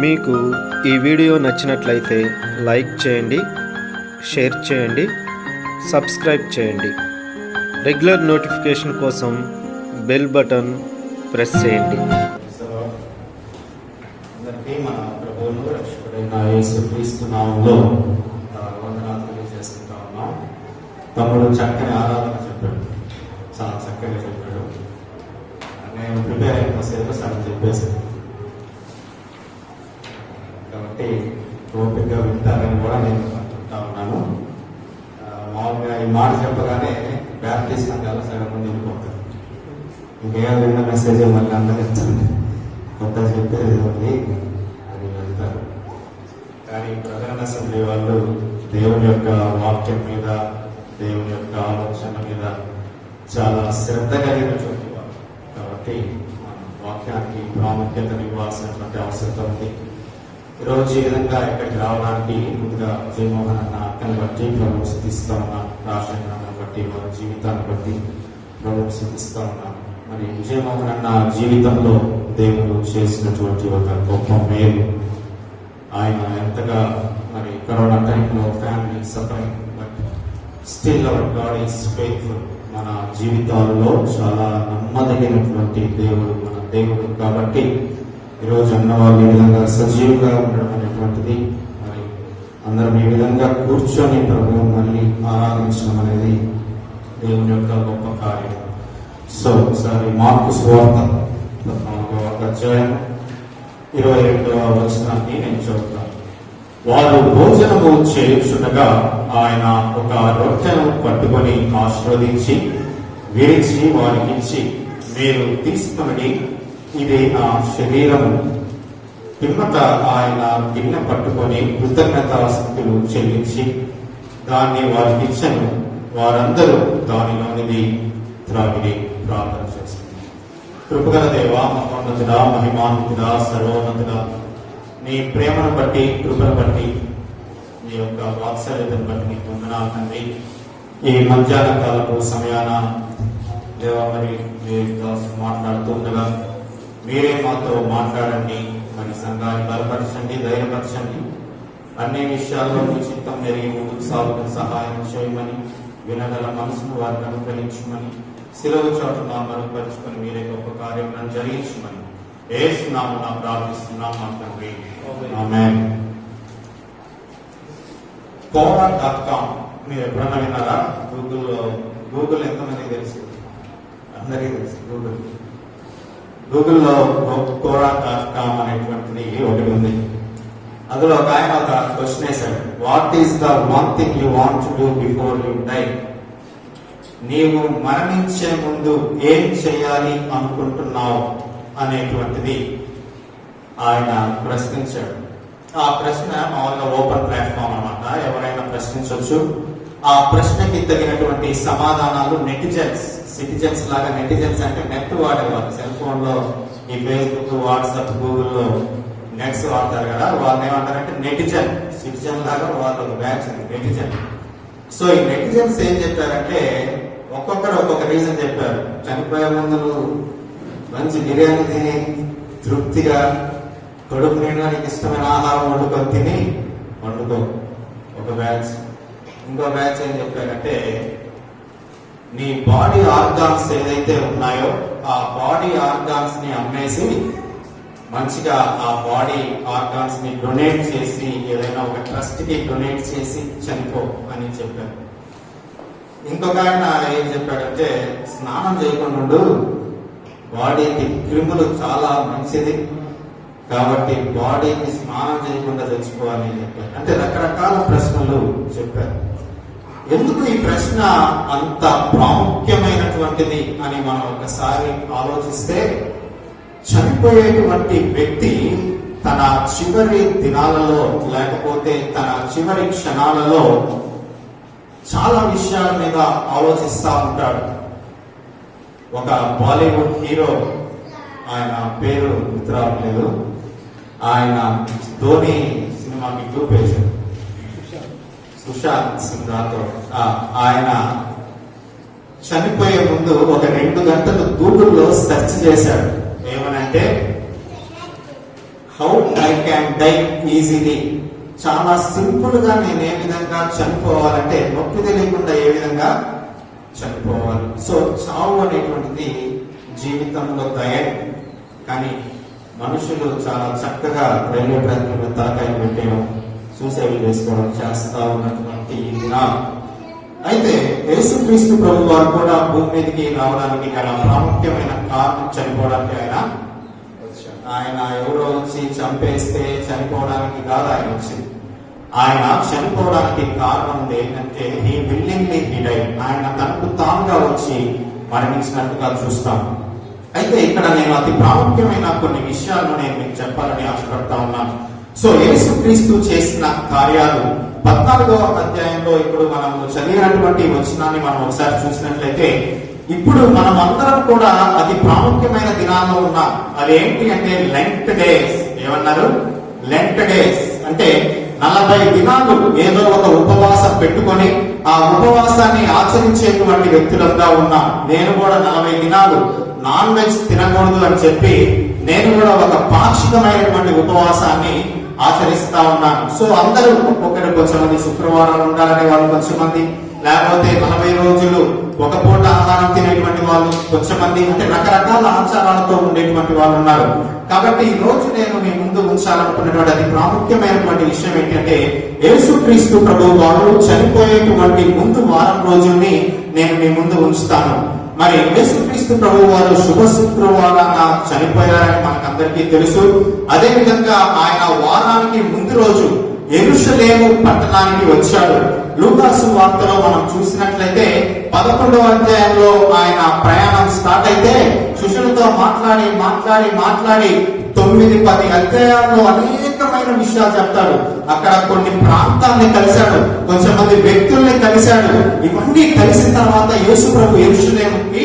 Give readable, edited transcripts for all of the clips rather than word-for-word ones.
మీకు ఈ వీడియో నచ్చినట్లయితే లైక్ చేయండి, షేర్ చేయండి, సబ్స్క్రైబ్ చేయండి. రెగ్యులర్ నోటిఫికేషన్ కోసం బెల్ బటన్ ప్రెస్ చేయండి. అందరికీ మన ప్రభువును రక్షకుడైన యేసుక్రీస్తు నామములో వందనాలు తెలియజేసుకుంటా ఉన్నాం. తమ్ముడు చక్కని ఆరాధన చెప్పాడు, చాలా చక్కగా చెప్పాడు. నేను ప్రిపేర్ అయిన సేపు సగం చెప్పేశాను కాబట్టి ఓపికగా వింటారని కూడా నేను అనుకుంటా ఉన్నాను. మామూలుగా ఈ మాట చెప్పగానే బ్యాప్టిస్ట్ సంఘాలు సగం మంది వెళ్ళిపోతారు. ఇంకేం విన్న మెసేజ్ మళ్ళీ అందరిస్తుంది, కొత్త చెప్పేది ఉంది అని వెళ్తారు. కానీ ప్రధాన అసెంబ్లీ వాళ్ళు దేవుని యొక్క వాక్యం మీద, దేవుని యొక్క ఆలోచన మీద చాలా శ్రద్ధ కలిగినటువంటి వారు. కాబట్టి వాక్యానికి ప్రాముఖ్యతను ఇవ్వాల్సినటువంటి అవసరం ఉంది. ఈరోజు ఈ విధంగా ఇక్కడికి రావడానికి ముందుగా జయమోహన్ అన్న అక్కని బట్టి ప్రభుత్వం సిద్ధిస్తా ఉన్నాను. రాజశేఖరాన్ని బట్టి వారి జీవితాన్ని బట్టి ప్రభుత్వం సిద్ధిస్తా ఉన్నాను. మరి విజయమోహన్ అన్న జీవితంలో దేవుడు చేసినటువంటి ఒక గొప్ప మేలు, ఆయన ఎంతగా మరి కరోనా టైంలో family suffering, but still hour God is faithful. మన జీవితాలలో చాలా నమ్మదగినటువంటి దేవుడు మన దేవుడు. కాబట్టి ఈరోజు అన్నవాళ్ళు ఈ విధంగా సజీవుగా ఉండడం అనేటువంటిది, మరి అందరం ఈ విధంగా కూర్చొని ప్రభువు మళ్ళీ ఆరాధించడం అనేది దేవుని యొక్క గొప్ప కార్యం. సో ఒకసారి మార్కు సువార్త 14వ అధ్యాయం 22వ వచనాన్ని నేను చదువుతాను. వారు భోజనము చేయుచుండగా ఆయన ఒక రొట్టెను పట్టుకొని ఆశీర్వదించి విరిచి వారికిచ్చి, మీరు తీసుకుని ఇది నా శరీరము. పిమ్మట ఆయన గిన్నె పట్టుకొని కృతజ్ఞతాస్తుతులు చెల్లించి దాన్ని వారికి ఇచ్చెను. వారందరూ దానిలోనిది త్రాగిడి ప్రార్థన చేస్తారు. కృపగల దేవా, మహోన్నతుడా, మహిమాన్వితుడా, సర్వోన్నతుడా, నీ ప్రేమను బట్టి, కృపను బట్టి, నీ యొక్క వాత్సల్యతను బట్టి నీకు వందనాలు తండ్రి. ఈ మధ్యాహ్న కాలపు సమయాన దేవా, మరి మీరు మాట్లాడుతూ ఉండగా మీరే మాతో మాట్లాడండి. మరి సంఘాన్ని బలపరచండి, ధైర్యపరచండి. అన్ని విషయాల్లో మీ చిత్తం నెరిగి ముందుకు సాగుతూ సహాయం చేయమని, వినగల మనసును వారిని అనుగ్రహించమని, శిలువ చోటున మరుగుపరుచుకొని మీరే గొప్ప కార్యం జరిగించమని యేసు నామమున ప్రార్థిస్తున్నాం మా తండ్రి, ఆమేన్. Quora.com మీరు ఎప్పుడన్నా విన్నారా? గూగుల్ ఎంతమంది తెలుసు? అందరికీ తెలుసు. గూగుల్లో Quora.com అనేటువంటిది ఒకటి ఉంది. అందులో ఒక ఆయన ఒక క్వశ్చన్ వేశాడు, what is the one thing you want to do before you die? నీవు మరణించే ముందు ఏం చేయాలి అనుకుంటున్నావు అనేటువంటిది ఆయన ప్రశ్నించాడు. ఆ ప్రశ్న మామూలుగా ఓపెన్ ప్లాట్ఫామ్ అన్నమాట, ఎవరైనా ప్రశ్నించవచ్చు. ఆ ప్రశ్నకి తగినటువంటి సమాధానాలు సిటిజన్స్ లాగా, నెటిజన్స్ అంటే నెట్ వాడేవారు, సెల్ ఫోన్ లో ఈ ఫేస్బుక్, వాట్సాప్, గూగుల్లో నెట్స్ వాడతారు కదా, వాళ్ళని ఏమంటారంటే నెటిజన్. సిటిజన్ లాగా వాళ్ళు ఒక బ్యాచ్ నెటిజన్. సో ఈ నెటిజన్స్ ఏం చెప్పారంటే, ఒక్కొక్కరు ఒక్కొక్క రీజన్ చెప్పారు. చనిపోయే ముందు మంచి బిర్యానీ తిని తృప్తిగా కడుపు నిండా నీకు ఇష్టమైన ఆహారం వండుకో ఒక బ్యాచ్. ఇంకో బ్యాచ్ ఏం చెప్పారంటే, నీ బాడీ ఆర్గాన్స్ ఏదైతే ఉన్నాయో ఆ బాడీ ఆర్గాన్స్ ని అమ్మేసి మంచిగా ఆ బాడీ ఆర్గాన్స్ ని డొనేట్ చేసి, ఏదైనా ఒక ట్రస్ట్ కి డొనేట్ చేసి చనిపో అని చెప్పారు. ఇంకొక ఆయన ఏం చెప్పాడంటే, స్నానం చేయకుండా బాడీకి క్రిములు చాలా మంచిది కాబట్టి బాడీకి స్నానం చేయకుండా చచ్చిపోవాలి అని చెప్పారు. అంటే రకరకాల ప్రశ్నలు చెప్పారు. ఎందుకు ఈ ప్రశ్న అంత ప్రాముఖ్యమైనటువంటిది అని మనం ఒకసారి ఆలోచిస్తే, చనిపోయేటువంటి వ్యక్తి తన చివరి దినాలలో లేకపోతే తన చివరి క్షణాలలో చాలా విషయాల మీద ఆలోచిస్తూ ఉంటాడు. ఒక బాలీవుడ్ హీరో, ఆయన పేరు గుర్తురావట్లేదు, ఆయన ధోని సినిమాకి గ్రూప్ వేశాడు, సుశాంత్ సింగ్ రాథోడ్. ఆయన చనిపోయే ముందు ఒక 2 గంటలు గూగుల్లో సెర్చ్ చేశాడు. ఏమనంటే how I can die easily. చాలా సింపుల్ గా నేను ఏ విధంగా చనిపోవాలంటే నొప్పి తెలియకుండా ఏ విధంగా చనిపోవాలి. సో చావు అనేటువంటిది జీవితంలో దయం. కానీ మనుషులు చాలా చక్కగా రైల్వే ట్రాక్ మీద తలకాయలు పెట్టేయడం, సూసైడ్ చేసుకోవడం చేస్తా ఉన్నటువంటి ఈ దినాలు. అయితే యేసుక్రీస్తు ప్రభు వారు కూడా భూమి మీదకి రావడానికి గల ప్రాముఖ్యమైన కారణం చనిపోవడానికి ఆయన ఎవరో వచ్చి చంపేస్తే చనిపోవడానికి కాదు ఆయన వచ్చింది. ఆయన చనిపోవడానికి కారణం ఏంటంటే హీ విల్లింగ్లీ హీ డైడ్. ఆయన తనకు తానుగా వచ్చి మరణించినట్టుగా చూస్తాం. అయితే ఇక్కడ నేను అతి ప్రాముఖ్యమైన కొన్ని విషయాలను నేను మీకు చెప్పాలని ఆశపడతా ఉన్నాను. సో యేసుక్రీస్తు చేసిన కార్యాలు 14వ అధ్యాయంలో ఇప్పుడు మనం చదివినటువంటి వచనాన్ని మనం ఒకసారి చూసినట్లయితే, ఇప్పుడు మనం అందరం కూడా అతి ప్రాముఖ్యమైన దినాల్లో ఉన్నాం. అదేంటి అంటే లెంట్ డేస్. ఏమన్నారు? లెంట్ డేస్ అంటే 40 దినాలు ఏదో ఒక ఉపవాసం పెట్టుకొని ఆ ఉపవాసాన్ని ఆచరించేటువంటి వ్యక్తులంగా ఉన్నాం. నేను కూడా 40 దినాలు నాన్ వెజ్ తినకూడదు అని చెప్పి నేను కూడా ఒక పాక్షికమైనటువంటి ఉపవాసాన్ని ఆచరిస్తా ఉన్నాను. సో అందరూ ఒక్కొక్కరు, కొంచెమంది శుక్రవారాలు ఉండాలనే వాళ్ళు, కొంచెమంది లేకపోతే 40 రోజులు ఒక పూట ఆహారం తినేటువంటి వాళ్ళు, కొంచెమంది అంటే రకరకాల ఆచారాలతో ఉండేటువంటి వాళ్ళు ఉన్నారు. కాబట్టి ఈ రోజు నేను మీ ముందు ఉంచాలనుకున్నటువంటి అతి ప్రాముఖ్యమైనటువంటి విషయం ఏంటంటే, యేసుక్రీస్తు ప్రభువు వారు చనిపోయేటువంటి ముందు వారం రోజుల్ని నేను మీ ముందు ఉంచుతాను. మరి యేసుక్రీస్తు ప్రభువు వారు శుభ శుక్రవారాన చనిపోయారని మనకందరికీ తెలుసు. అదే విధంగా ఆయన వారానికి ముందు రోజు యెరూషలేము పట్టణానికి వచ్చాడు. లూకాసు వార్తలో మనం చూసినట్లయితే 11వ అధ్యాయంలో ఆయన ప్రయాణం స్టార్ట్ అయితే శిష్యులతో మాట్లాడి 9-10 అధ్యాయాల్లో అనేకమైన విషయాలు చెప్తాడు. అక్కడ కొన్ని ప్రాంతాన్ని కలిశాడు, కొంచెంమంది వ్యక్తుల్ని కలిశాడు. ఇవన్నీ కలిసిన తర్వాత యేసు ప్రభు యెరూషలేముకి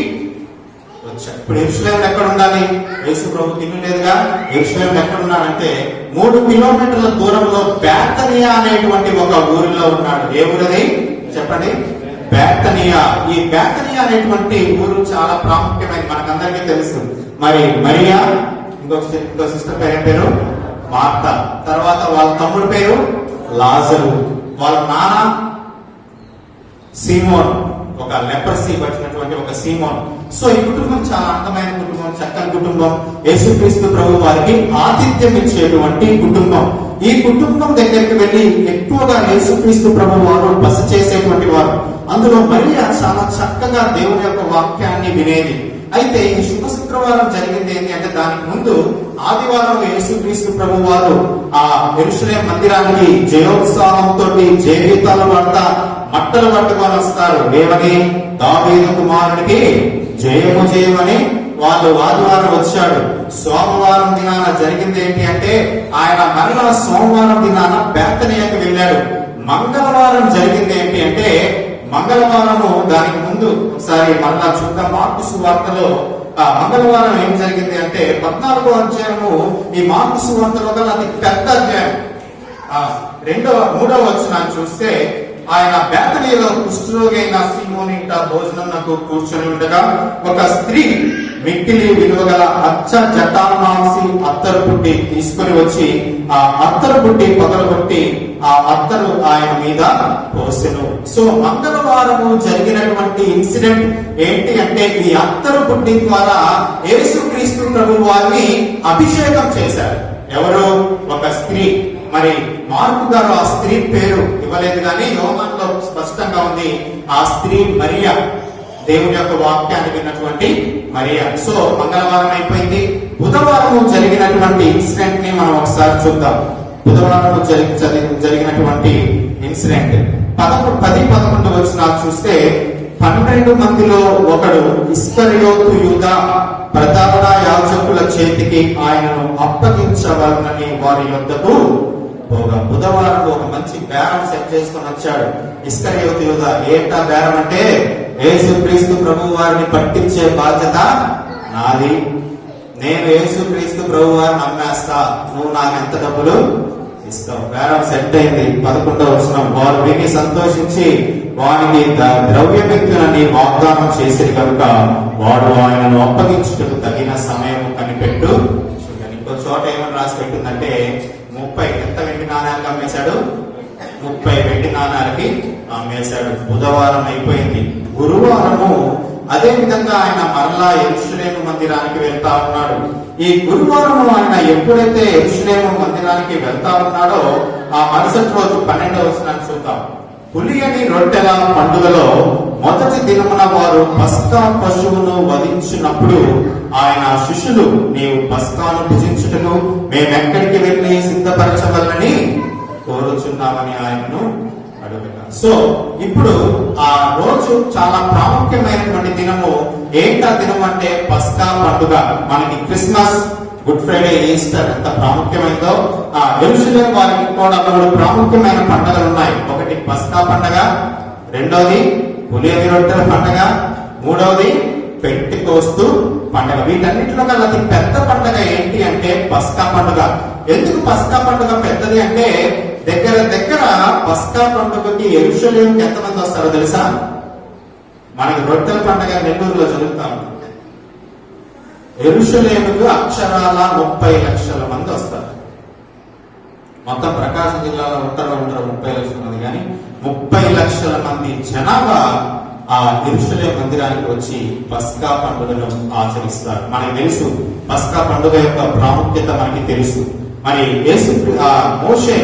వచ్చాడు. ఇప్పుడు యెరూషలేం ఎక్కడ ఉండాలి? యేసు ప్రభు తినలేదుగా. యెరూషలేం ఎక్కడ ఉన్నాడంటే 3 కిలోమీటర్ల దూరంలో బేతనియా అనేటువంటి ఒక ఊరిలో ఉన్నాడు. ఏ ఊరది చెప్పండి? బేతనియా. ఈ బేతనియా అనేటువంటి ఊరు చాలా ప్రాముఖ్యమైనది, మనకందరికీ తెలుసు. మరి మరియా, ఇంకో సిస్టర్ పేరు మార్తా, తర్వాత వాళ్ళ తమ్ముడు పేరు లాజరు, వాళ్ళ నాన్న సీమోన్, ఒక లెపర్సీ పట్టినటువంటి ఒక సీమోన్. సో ఈ కుటుంబం చాలా అందమైన కుటుంబం, చక్కని కుటుంబం. యేసుక్రీస్తు ప్రభు వారికి ఆతిథ్యం ఇచ్చేటువంటి కుటుంబం. ఈ కుటుంబం దగ్గరికి వెళ్ళి ఎక్కువగా యేసుక్రీస్తు ప్రభు వారు బస చేసేటువంటి వారు. అందులో మరియా చాలా చక్కగా దేవుని యొక్క వాక్యాన్ని వినేది. అయితే ఈ శుభ శుక్రవారం జరిగింది ఏంటి అంటే, దానికి ముందు ఆదివారం యేసుక్రీస్తు ప్రభు వారు ఆ యెరూషలేం మందిరానికి జయోత్సాహంతో జయగీతాల వార్త మట్టలు పట్టుకొని వస్తారు. ఏమని? దావీదు కుమారుడికి జయము జయమని వాళ్ళు ఆదివారం వచ్చాడు. సోమవారం దినాన జరిగింది ఏంటి అంటే, ఆయన మరలా సోమవారం దినాన బేతనియాకి వెళ్ళాడు. మంగళవారం జరిగింది ఏంటి అంటే, మంగళవారము దానికి ముందు ఒకసారి మరలా చూద్దాం. మార్కు సువార్తలో మంగళవారం ఏం జరిగింది అంటే 14వ అధ్యాయము ఈ మార్కు సువార్తలో గల అతి పెద్ద అధ్యాయం. 3వ వచనాన్ని చూస్తే, ఆయన బేతనీలో కుష్ఠరోగి అయిన సీమోను ఇంట భోజనమునకు కూర్చొని ఉండగా ఒక స్త్రీ మిక్కిలి విలువగల అచ్చ జటామాంసి అత్తరు పుట్టి తీసుకుని వచ్చి ఆ అత్తరు పుట్టి పగలగొట్టి ఆ అత్తరు ఆయన మీద పోసెను. సో మంగళవారము జరిగినటువంటి ఇన్సిడెంట్ ఏంటి అంటే, ఈ అత్తరు పుట్టి ద్వారా యేసుక్రీస్తు ప్రభు వారిని అభిషేకం చేశారు. ఎవరు? ఒక స్త్రీ. మరి మార్కు గారు ఆ స్త్రీ పేరు ఇవ్వలేదు, కానీ యోహానులో స్పష్టంగా ఉంది. ఆ స్త్రీ మరియా, దేవుని యొక్క వాక్యాన్ని విన్నటువంటి మరియా. సో మంగళవారం అయిపోయింది. బుధవారం జరిగినటువంటి ఇన్సిడెంట్ ని మనం ఒకసారి చూద్దాం. బుధవారం జరిగినటువంటి ఇన్సిడెంట్ 10-11 వచనాలు చూస్తే, 12 మందిలో ఒకడు ఇస్కరియోతు యూదా ప్రధాన యాజకుల చేతికి ఆయనను అప్పగించవలనని వారి యొద్దకు పోగా. బుధవారం ఒక మంచి బేరం సెట్ చేసుకుని వచ్చాడు ఇస్కరియోతు యూదా. ఏంటా బేరం అంటే, యేసుక్రీస్తు ప్రభు వారిని పట్టించే బాధ్యత నాది. నేను యేసుక్రీస్తు ప్రభు వారిని నమ్మేస్తా, నువ్వు నాకు ఎంత డబ్బులు ఇస్తావు. బేరం సెట్ అయింది. 11వ వచనం, వారు విని సంతోషించి వానికి ద్రవ్యమిత్తులని వాగ్దానం చేసేది కనుక వాడు ఆయనను అప్పగించుటకు తగిన సమయం కనిపెట్టు. ఇంకో చోట ఏమని రాసి పెట్టిందంటే 30 ఎంత వెండి నాణ్యాలకు అమ్మేశాడు? 30 వెండి నాణ్యాలకి అమ్మేశాడు. బుధవారం అయిపోయింది. గురువారము అదే విధంగా ఆయన మరలా యెరూషలేము మందిరానికి వెళ్తా ఉన్నాడు. ఈ గురువారం ఆయన ఎప్పుడైతే యెరూషలేము మందిరానికి వెళ్తా ఉన్నాడో ఆ మరుసటి రోజు 12వ వచనాన్ని చూద్దాం. పులియని రొట్టెల పండుగలో మొదటి దినమున వారు పస్కా పశువును వధించినప్పుడు ఆయన శిష్యులు, నీవు పస్కాను భుజించుటకు మేమెక్కడికి వెళ్ళి సిద్ధపరచవలనని కోరుచున్నామని ఆయనను అడుగుతారు. సో ఇప్పుడు ఆ రోజు చాలా ప్రాముఖ్యమైనటువంటి దినము. ఏంటా దినం అంటే పస్కా పండుగ. మనకి క్రిస్మస్, గుడ్ ఫ్రైడే, ఈస్టర్ ఎంత ప్రాముఖ్యమైందో ఆ యెరూషలేము వారికి కూడా 3 ప్రాముఖ్యమైన పండుగలు ఉన్నాయి. ఒకటి పస్కా పండుగ, రెండోది పులియని రొట్టెల పండుగ, మూడవది పెంటెకోస్తు పండుగ. వీటన్నిటిలో కల్లా అతి పెద్ద పండుగ ఏంటి అంటే పస్కా పండుగ. ఎందుకు పస్కా పండుగ పెద్దది అంటే దగ్గర పస్కా పండుగకి యెరూషలేముకి ఎంతమంది వస్తారో తెలుసా? మనకి రొట్టెల పండుగ నెల్లూరులో జరుగుతాం. యెరూషలేముకు అక్షరాల 30 లక్షల మంది వస్తారు. మొత్తం ప్రకాశం జిల్లాలో ఉంటారు 30 లక్షల మంది, కానీ 30 లక్షల మంది జనాభా ఆ యెరూషలేము మందిరానికి వచ్చి పస్కా పండుగను ఆచరిస్తారు. మనకి తెలుసు పస్కా పండుగ యొక్క ప్రాముఖ్యత మనకి తెలుసు. మరి మోషే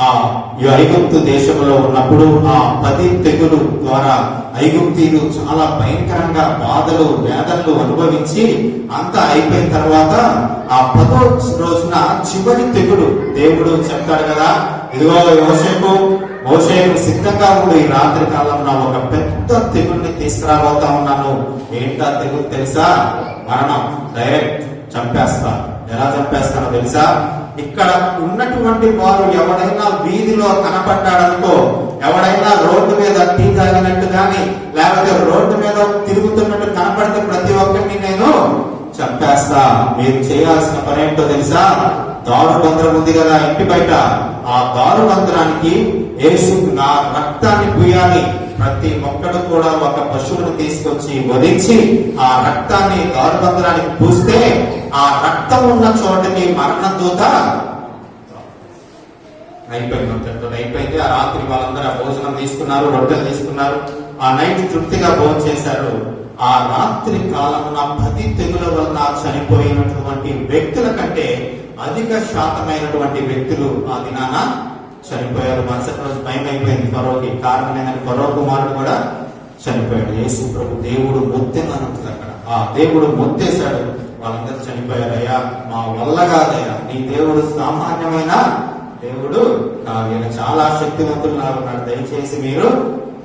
ఆ ఐగుప్తు దేశంలో ఉన్నప్పుడు ఆ 10 తెగులు ద్వారా ఐగుప్తీయులు చాలా భయంకరంగా బాధలు వేదనలు అనుభవించి అంతా అయిపోయిన తర్వాత ఆ 10వ రోజున చివరి తెగులు దేవుడు చెప్తాడు కదా, ఇదిగో మోషేకు సిద్ధంగా ఉండు, ఈ రాత్రి కాలంలో ఒక పెద్ద తెగుల్ని తీసుకురాబోతా ఉన్నాను. ఏంటా తెగులు తెలుసా? మరణం. డైరెక్ట్ చంపేస్తా. ఎలా చంపేస్తానో తెలుసా? ఇక్కడ ఉన్నటువంటి వారు ఎవడైనా వీధిలో కనపడ్డాడనుకో, ఎవడైనా రోడ్డు మీద టీ తాగినట్టు గాని లేకపోతే రోడ్డు మీద తిరుగుతున్నట్టు కనపడితే ప్రతి ఒక్కరిని నేను చంపేస్తా. మీరు చేయాల్సిన పని ఏంటో తెలుసా? దారుబంధరం ఉంది కదా ఇంటి బయట, ఆ దారుబంధరానికి యేసు నా రక్తాన్ని పూయాలి. ప్రతి ఒక్కడు కూడా ఒక పశువును తీసుకొచ్చి వధించి ఆ రక్తాన్ని దారుబంధరానికి పూస్తే ఆ రక్తం ఉన్న చోటకి మరణ దూత అయిపోయింది. ఆ రాత్రి వాళ్ళందరూ భోజనం తీసుకున్నారు, రొట్టెలు తీసుకున్నారు, ఆ నైట్ తృప్తిగా భోజనం చేశారు. ఆ రాత్రి కాలమున 10 తెగుల వలన చనిపోయినటువంటి వ్యక్తుల కంటే అధిక శాతమైనటువంటి వ్యక్తులు ఆ దినాన చనిపోయారు. మరుసటి రోజు భయం అయిపోయింది ఫరోకి. కారణమైన ఫరో కుమారుడు కూడా చనిపోయాడు. యేసు ప్రభు దేవుడు మొత్తేనంటుంది అక్కడ. ఆ దేవుడు మొత్తేశాడు. వాళ్ళందరూ చనిపోయారు. అయ్యా మా వల్ల కాదయ్యా, నీ దేవుడు సామాన్యమైన దేవుడు కాదు, ఈయన చాలా శక్తివంతులుగా ఉన్నాడు, దయచేసి మీరు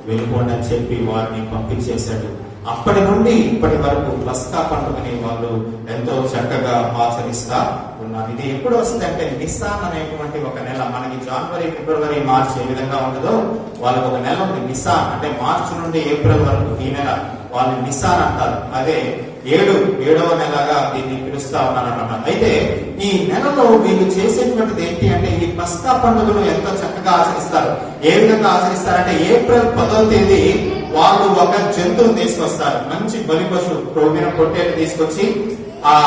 వెళ్ళిపోండి అని చెప్పి వారిని పంపించేశాడు. అప్పటి నుండి ఇప్పటి వరకు పస్కా పండుగని వాళ్ళు ఎంతో చక్కగా ఆచరిస్తా ఉన్నారు. ఇది ఎప్పుడు వస్తుంది అంటే నిస్సాన్ అనేటువంటి ఒక నెల. మనకి జనవరి, ఫిబ్రవరి, మార్చ్ ఏ విధంగా ఉంటుందో వాళ్ళకి ఒక నెల ఉంది నిస్సాన్. అంటే మార్చి నుండి ఏప్రిల్ వరకు ఈ నెల వాళ్ళు నిస్సాన్ అంటారు. అదే 7వ నెలగా దీన్ని పిలుస్తా ఉన్నారన్నమాట. అయితే ఈ నెలలో వీళ్ళు చేసేటువంటిది ఏంటి అంటే ఈ పస్కా పండుగను ఎంతో చక్కగా ఆచరిస్తారు. ఏ విధంగా ఆచరిస్తారంటే ఏప్రిల్ 10వ తేదీ వాళ్ళు ఒక జంతువుని తీసుకొస్తారు. మంచి బలి పశువు, క్రొవ్విన పొట్టేలు తీసుకొచ్చి ఆ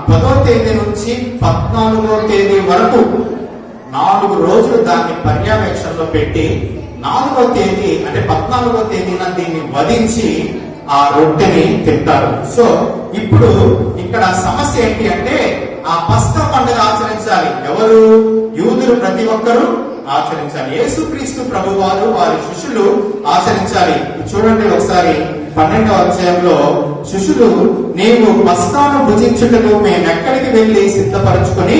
10వ తేదీ నుంచి 14వ తేదీ వరకు 4 రోజులు దాన్ని పర్యవేక్షణలో పెట్టి 4వ తేదీ అంటే 14వ తేదీన దీన్ని వధించి ఆ రొట్టెని తింటారు. సో ఇప్పుడు ఇక్కడ సమస్య ఏంటి అంటే ఆ పస్కా పండుగ ఆచరించాలి. ఎవరు? యూదులు ప్రతి ఒక్కరూ ఆచరించాలి. యేసుక్రీస్తు ప్రభు వారు వారి శిష్యులు ఆచరించాలి. చూడండి ఒకసారి 12వ అధ్యాయంలో శిష్యులు, నీవు పస్కాను భుజించుటకు మేము ఎక్కడికి వెళ్ళి సిద్ధపరచుకొని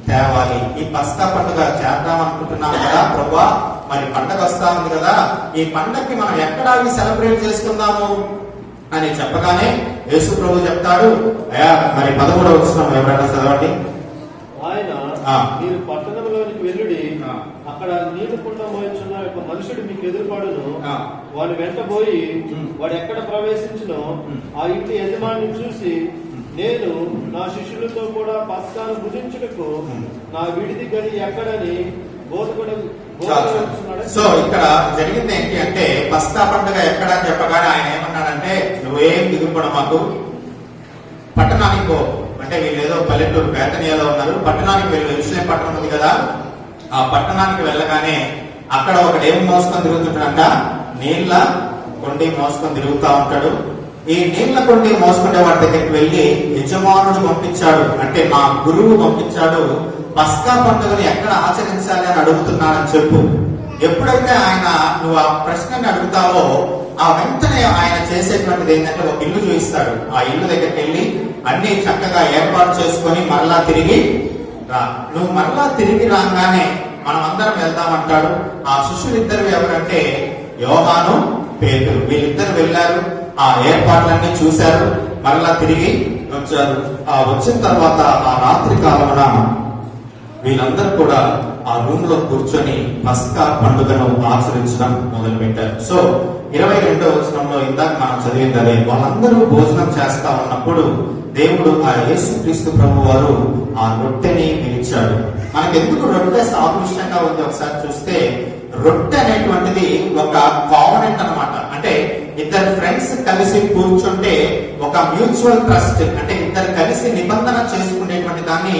తేవాలి. ఈ పస్కా పండుగ చేద్దాం అనుకుంటున్నాం కదా ప్రభువా, మరి పండగ వస్తా ఉంది కదా, ఈ పండగకి మనం ఎక్కడ సెలబ్రేట్ చేసుకుందాము అని చెప్పగానే యేసు ప్రభు చెప్తాడు, అయ్యా మరి 13వ వచనం ఎవరైనా చదవండి. ఆయన మీరు పట్టణంలోనికి వెళ్ళుడి, అక్కడ నీరు కుండ మోయించున్న ఒక మనుషుడు మీకు ఎదురుపడును, వాడు వెంట పోయి వాడు ఎక్కడ ప్రవేశించునో ఆ ఇంటి యజమాని చూసి, నేను నా శిష్యులతో కూడా పస్కాను భుజించుటకు నా విడిది గది ఎక్కడని బోధకుడు. సో ఇక్కడ జరిగింది ఏంటి అంటే పస్కా పండుగ ఎక్కడ అని చెప్పగానే ఆయన ఏమన్నాడంటే, నువ్వేం దిగుపడ, మాకు పట్టణానికి పో, అంటే వీళ్ళు ఏదో పల్లెటూరు బేతనియాలో ఉన్నారు, పట్టణానికి వెళ్ళి యెరూషలేము పట్టణం ఉంది కదా, ఆ పట్టణానికి వెళ్ళగానే అక్కడ ఒకడు ఏం మోసుకొని తిరుగుతుంటాడంట, నీళ్ళ కొండి మోసుకొని తిరుగుతా ఉంటాడు. ఈ నీళ్ల కొండి మోసుకునే వాడి దగ్గరికి వెళ్ళి యజమానుడు పంపించాడు, అంటే మా గురువు పంపించాడు, పస్కా పండుగను ఎక్కడ ఆచరించాలి అని అడుగుతున్నాడని చెప్పు. ఎప్పుడైతే ఆయన నువ్వు ఆ ప్రశ్నని అడుగుతావో ఆ వెంటనే ఆయన చేసేటువంటిది ఏంటంటే ఒక ఇల్లు చూపిస్తాడు. ఆ ఇల్లు దగ్గరికి వెళ్ళి అన్ని చక్కగా ఏర్పాటు చేసుకొని మరలా తిరిగి రా. నువ్వు మరలా తిరిగి రాగానే మనం అందరం వెళ్దామంటాడు. ఆ శిష్యులిద్దరు ఎవరంటే యోహాను, పేతురు. వీళ్ళిద్దరు వెళ్ళారు, ఆ ఏర్పాట్లన్నీ చూశారు, మరలా తిరిగి వచ్చారు. ఆ వచ్చిన తర్వాత ఆ రాత్రి కాలమున వీళ్ళందరూ కూడా ఆ రూమ్ లో కూర్చొని పస్కా పండుగను ఆచరించడం మొదలు పెట్టారు. సో 22వ వచనంలో ఇందాక మనం చదివిందనే వాళ్ళందరూ భోజనం చేస్తా ఉన్నప్పుడు దేవుడు ఆ యేసుక్రీస్తు ప్రభు వారు ఆ రొట్టెని విరిచాడు. మనకెందుకు రొట్టె సాదృశ్యంగా ఉంది ఒకసారి చూస్తే, రొట్టె అనేటువంటిది ఒక కావనెంట్ అన్నమాట. అంటే ఇద్దరు ఫ్రెండ్స్ కలిసి కూర్చుంటే ఒక మ్యూచువల్ ట్రస్ట్, అంటే ఇద్దరు కలిసి నిబంధన చేసుకునేటువంటి దాన్ని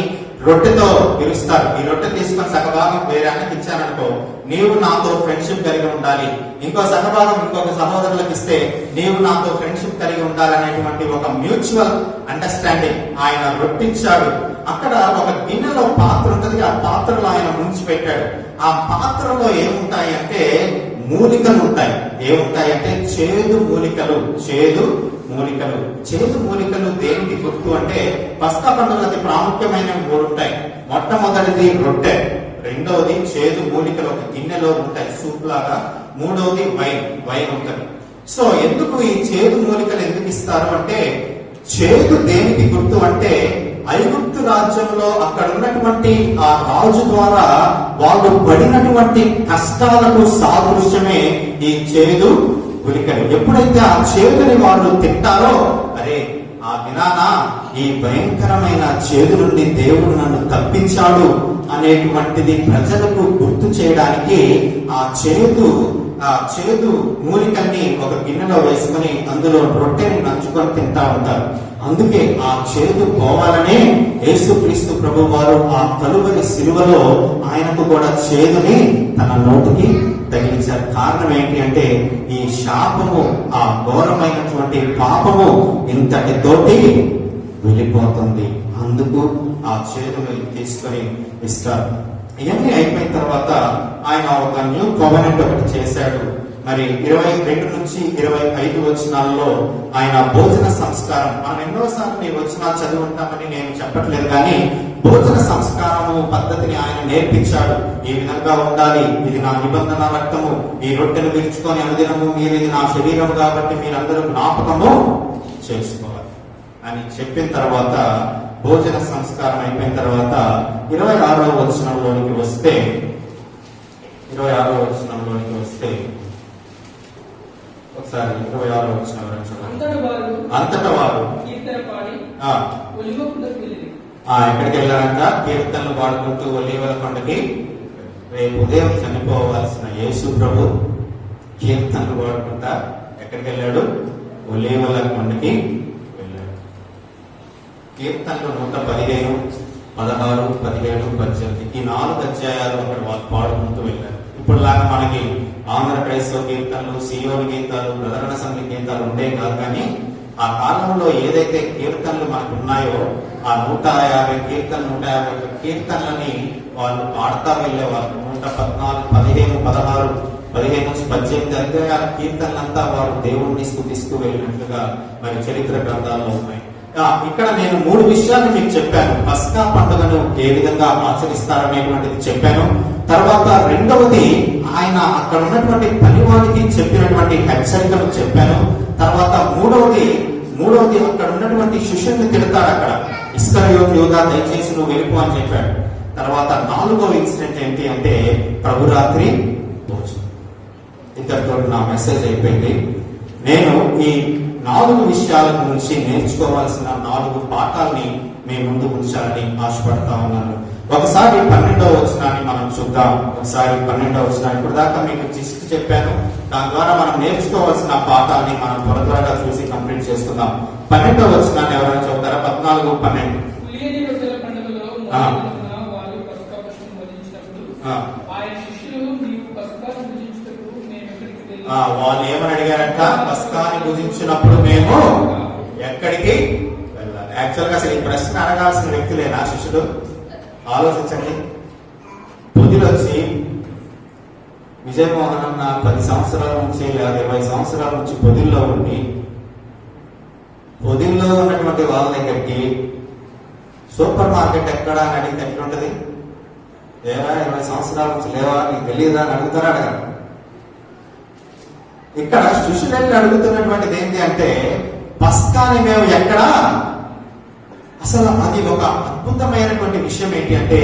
రొట్టెతో పిలుస్తారు. ఈ రొట్టె తీసుకొని సగభాగం వేరే ఆయనకి ఇచ్చాననుకో, నీవు నాతో ఫ్రెండ్షిప్ కలిగి ఉండాలి, ఇంకో సగభాగం ఇంకొక సహోదరులకు ఇస్తే నీవు నాతో ఫ్రెండ్షిప్ కలిగి ఉండాలనేటువంటి ఒక మ్యూచువల్ అండర్స్టాండింగ్ ఆయన రొట్టించాడు. అక్కడ ఒక గిన్నెలో పాత్ర ఉంటుంది, ఆ పాత్రలో ఆయన ముంచి పెట్టాడు. ఆ పాత్రలో ఏముంటాయి అంటే మూలికలు ఉంటాయి. ఏముంటాయంటే చేదు మూలికలు. చేదు మూలికలు దేనికి గుర్తు అంటే పస్కా పండుగ అతి ప్రాముఖ్యమైన 3 ఉంటాయి. మొట్టమొదటిది రొట్టె, రెండవది చేదు మూలికలు ఒక గిన్నెలో ఉంటాయి సూప్ లాగా, మూడవది వైన్ ఉంటుంది. సో ఎందుకు ఈ చేదు మూలికలు ఎందుకు ఇస్తారు అంటే, చేదు దేనికి గుర్తు అంటే ఐగుప్తు రాజ్యంలో అక్కడ ఉన్నటువంటి ఆ రాజు ద్వారా వాళ్ళు పడినటువంటి కష్టాలకు సాదృశ్యమే ఈ చేదు మూలికలు. ఎప్పుడైతే ఆ చేదుని వాళ్ళు తింటారో, అరే ఆ దినాన ఈ భయంకరమైన చేదు నుండి దేవుడు నన్ను తప్పించాడు అనేటువంటిది ప్రజలకు గుర్తు చేయడానికి ఆ చేదు మూలికల్ని ఒక గిన్నెలో వేసుకుని అందులో రొట్టెని నంచుకొని తింటా ఉంటారు. అందుకే ఆ చేదు పోవాలనే యేసుక్రీస్తు ప్రభు వారు ఆ కలువరి శిలువలో ఆయనకు కూడా చేదుని తన నోటికి తగిలించారు. కారణం ఏంటి అంటే ఈ శాపము, ఆ ఘోరమైనటువంటి పాపము ఇంతటితోటి వెళ్ళిపోతుంది. అందుకు ఆ చేదుని తీసుకొని ఇస్తారు. ఇవన్నీ అయిపోయిన తర్వాత ఆయన ఒక న్యూ కోవెనెంట్ ఒకటి చేశాడు. మరి 22 నుంచి 25 వచనాల్లో ఆయన భోజన సంస్కారం, మనం ఎన్నోసార్లు ఈ వచనాలు చదివి ఉంటామని నేను చెప్పట్లేదు, కానీ భోజన సంస్కారము పద్ధతిని ఆయన నేర్పించాడు. ఈ విధంగా ఉండాలి, ఇది నా నిబంధన రక్తము, ఈ రొట్టెను విరుచుకొని అనుదినము మీరు ఇది నా శరీరం కాబట్టి మీరందరూ జ్ఞాపకము చేసుకోవాలి అని చెప్పిన తర్వాత భోజన సంస్కారం అయిపోయిన తర్వాత 26వ వచనంలోనికి వస్తే ఒకసారి 26వ వచనం అంతటా వారు ఎక్కడికి వెళ్ళారంట? కీర్తనలు పాడుకుంటూ ఒలీవల కొండకి. రేపు ఉదయం చనిపోవాల్సిన యేసు ప్రభు కీర్తనలు పాడుకుంటా ఎక్కడికి వెళ్ళాడు? ఒలీవల కొండకి వెళ్ళాడు. కీర్తనలు 115, 16, 17, 18 ఈ 4 అధ్యాయాలు అక్కడ వాళ్ళు పాడుకుంటూ వెళ్ళారు. ఇప్పుడులాగా మనకి ఆంధ్ర క్రైస్తవ కీర్తనలు, సియోని గీతాలు, ప్రదరణ సంఘ గీతాలు ఉండే కాదు, కానీ ఆ కాలంలో ఏదైతే కీర్తనలు మనకు ఉన్నాయో ఆ 150 కీర్తనలు, 150 కీర్తనలని వాళ్ళు పాడుతా వెళ్ళేవారు. 114, 15, 16, 15 నుంచి 18 అధ్యాయాల కీర్తనలంతా వారు దేవుణ్ణి స్తుతిస్తూ వెళ్ళినట్లుగా మరి చరిత్ర గ్రంథాల్లో ఉన్నాయి. ఇక్కడ నేను 3 విషయాలు మీకు చెప్పాను. పస్కా పండుగను ఏ విధంగా ఆచరిస్తారనేటువంటిది చెప్పాను. తర్వాత రెండవది ఆయన అక్కడ ఉన్నటువంటి పనివాడికి చెప్పినటువంటి హెచ్చరికలు చెప్పాను. తర్వాత మూడవది అక్కడ ఉన్నటువంటి శిష్యుల్ని తిడతాడు. అక్కడ ఇస్కరియోతు యూదా దయచేసి నువ్వు వెళ్ళిపో అని చెప్పాడు. తర్వాత 4వ ఇన్సిడెంట్ ఏంటి అంటే ప్రభురాత్రి భోజనం. ఇక్కడితో నా మెసేజ్ అయిపోయింది. నేను ఈ 4 విషయాల గురించి నేర్చుకోవాల్సిన 4 పాఠాలని మీ ముందు ఉంచాలని ఆశపడతా ఉన్నాను. ఒకసారి 12వ వచనాన్ని మనం చూద్దాం. ఒకసారి 12వ వచనాన్ని ఇప్పుడు దాకా మీకు జిస్ట్ చెప్పాను. దాని ద్వారా మనం నేర్చుకోవాల్సిన పాఠాన్ని మనం త్వరగా చూసి కంప్లీట్ చేసుకుందాం. 12వ వచనాన్ని ఎవరైనా చెప్తారా? 14:12. పులియని రొట్టెల పండుగలో ఆ. వారు పస్కా పశువును వధించినప్పుడు ఆ. ఆయన శిష్యులు నీవు పస్కాను భుజించుటకు మేము ఎక్కడికి వెళ్ళి వాళ్ళు ఏమని అడిగారంట? పస్కాని భుజించినప్పుడు మేము ఎక్కడికి వెళ్ళాలి? యాక్చువల్ గా అసలు ఈ ప్రశ్న అడగాల్సిన వ్యక్తులేనా శిష్యుడు? ఆలోచించండి. పొదిలో వచ్చి విజయమోహన్ అన్న 10 సంవత్సరాల నుంచి లేదా 20 సంవత్సరాల నుంచి పొదిల్లో ఉండి పొదిల్లో ఉన్నటువంటి వాళ్ళ దగ్గరికి సూపర్ మార్కెట్ ఎక్కడ అని అడిగితే ఎట్లుంటది? లేవా 20 సంవత్సరాల నుంచి లేవా నీకు తెలియదా అని అడుగుతారా? అడగరు. ఇక్కడ శిష్యులు అడుగుతున్నటువంటిది ఏంటి అంటే పస్కాని మేము ఎక్కడ? అసలు అది ఒక అద్భుతమైనటువంటి విషయం ఏంటి అంటే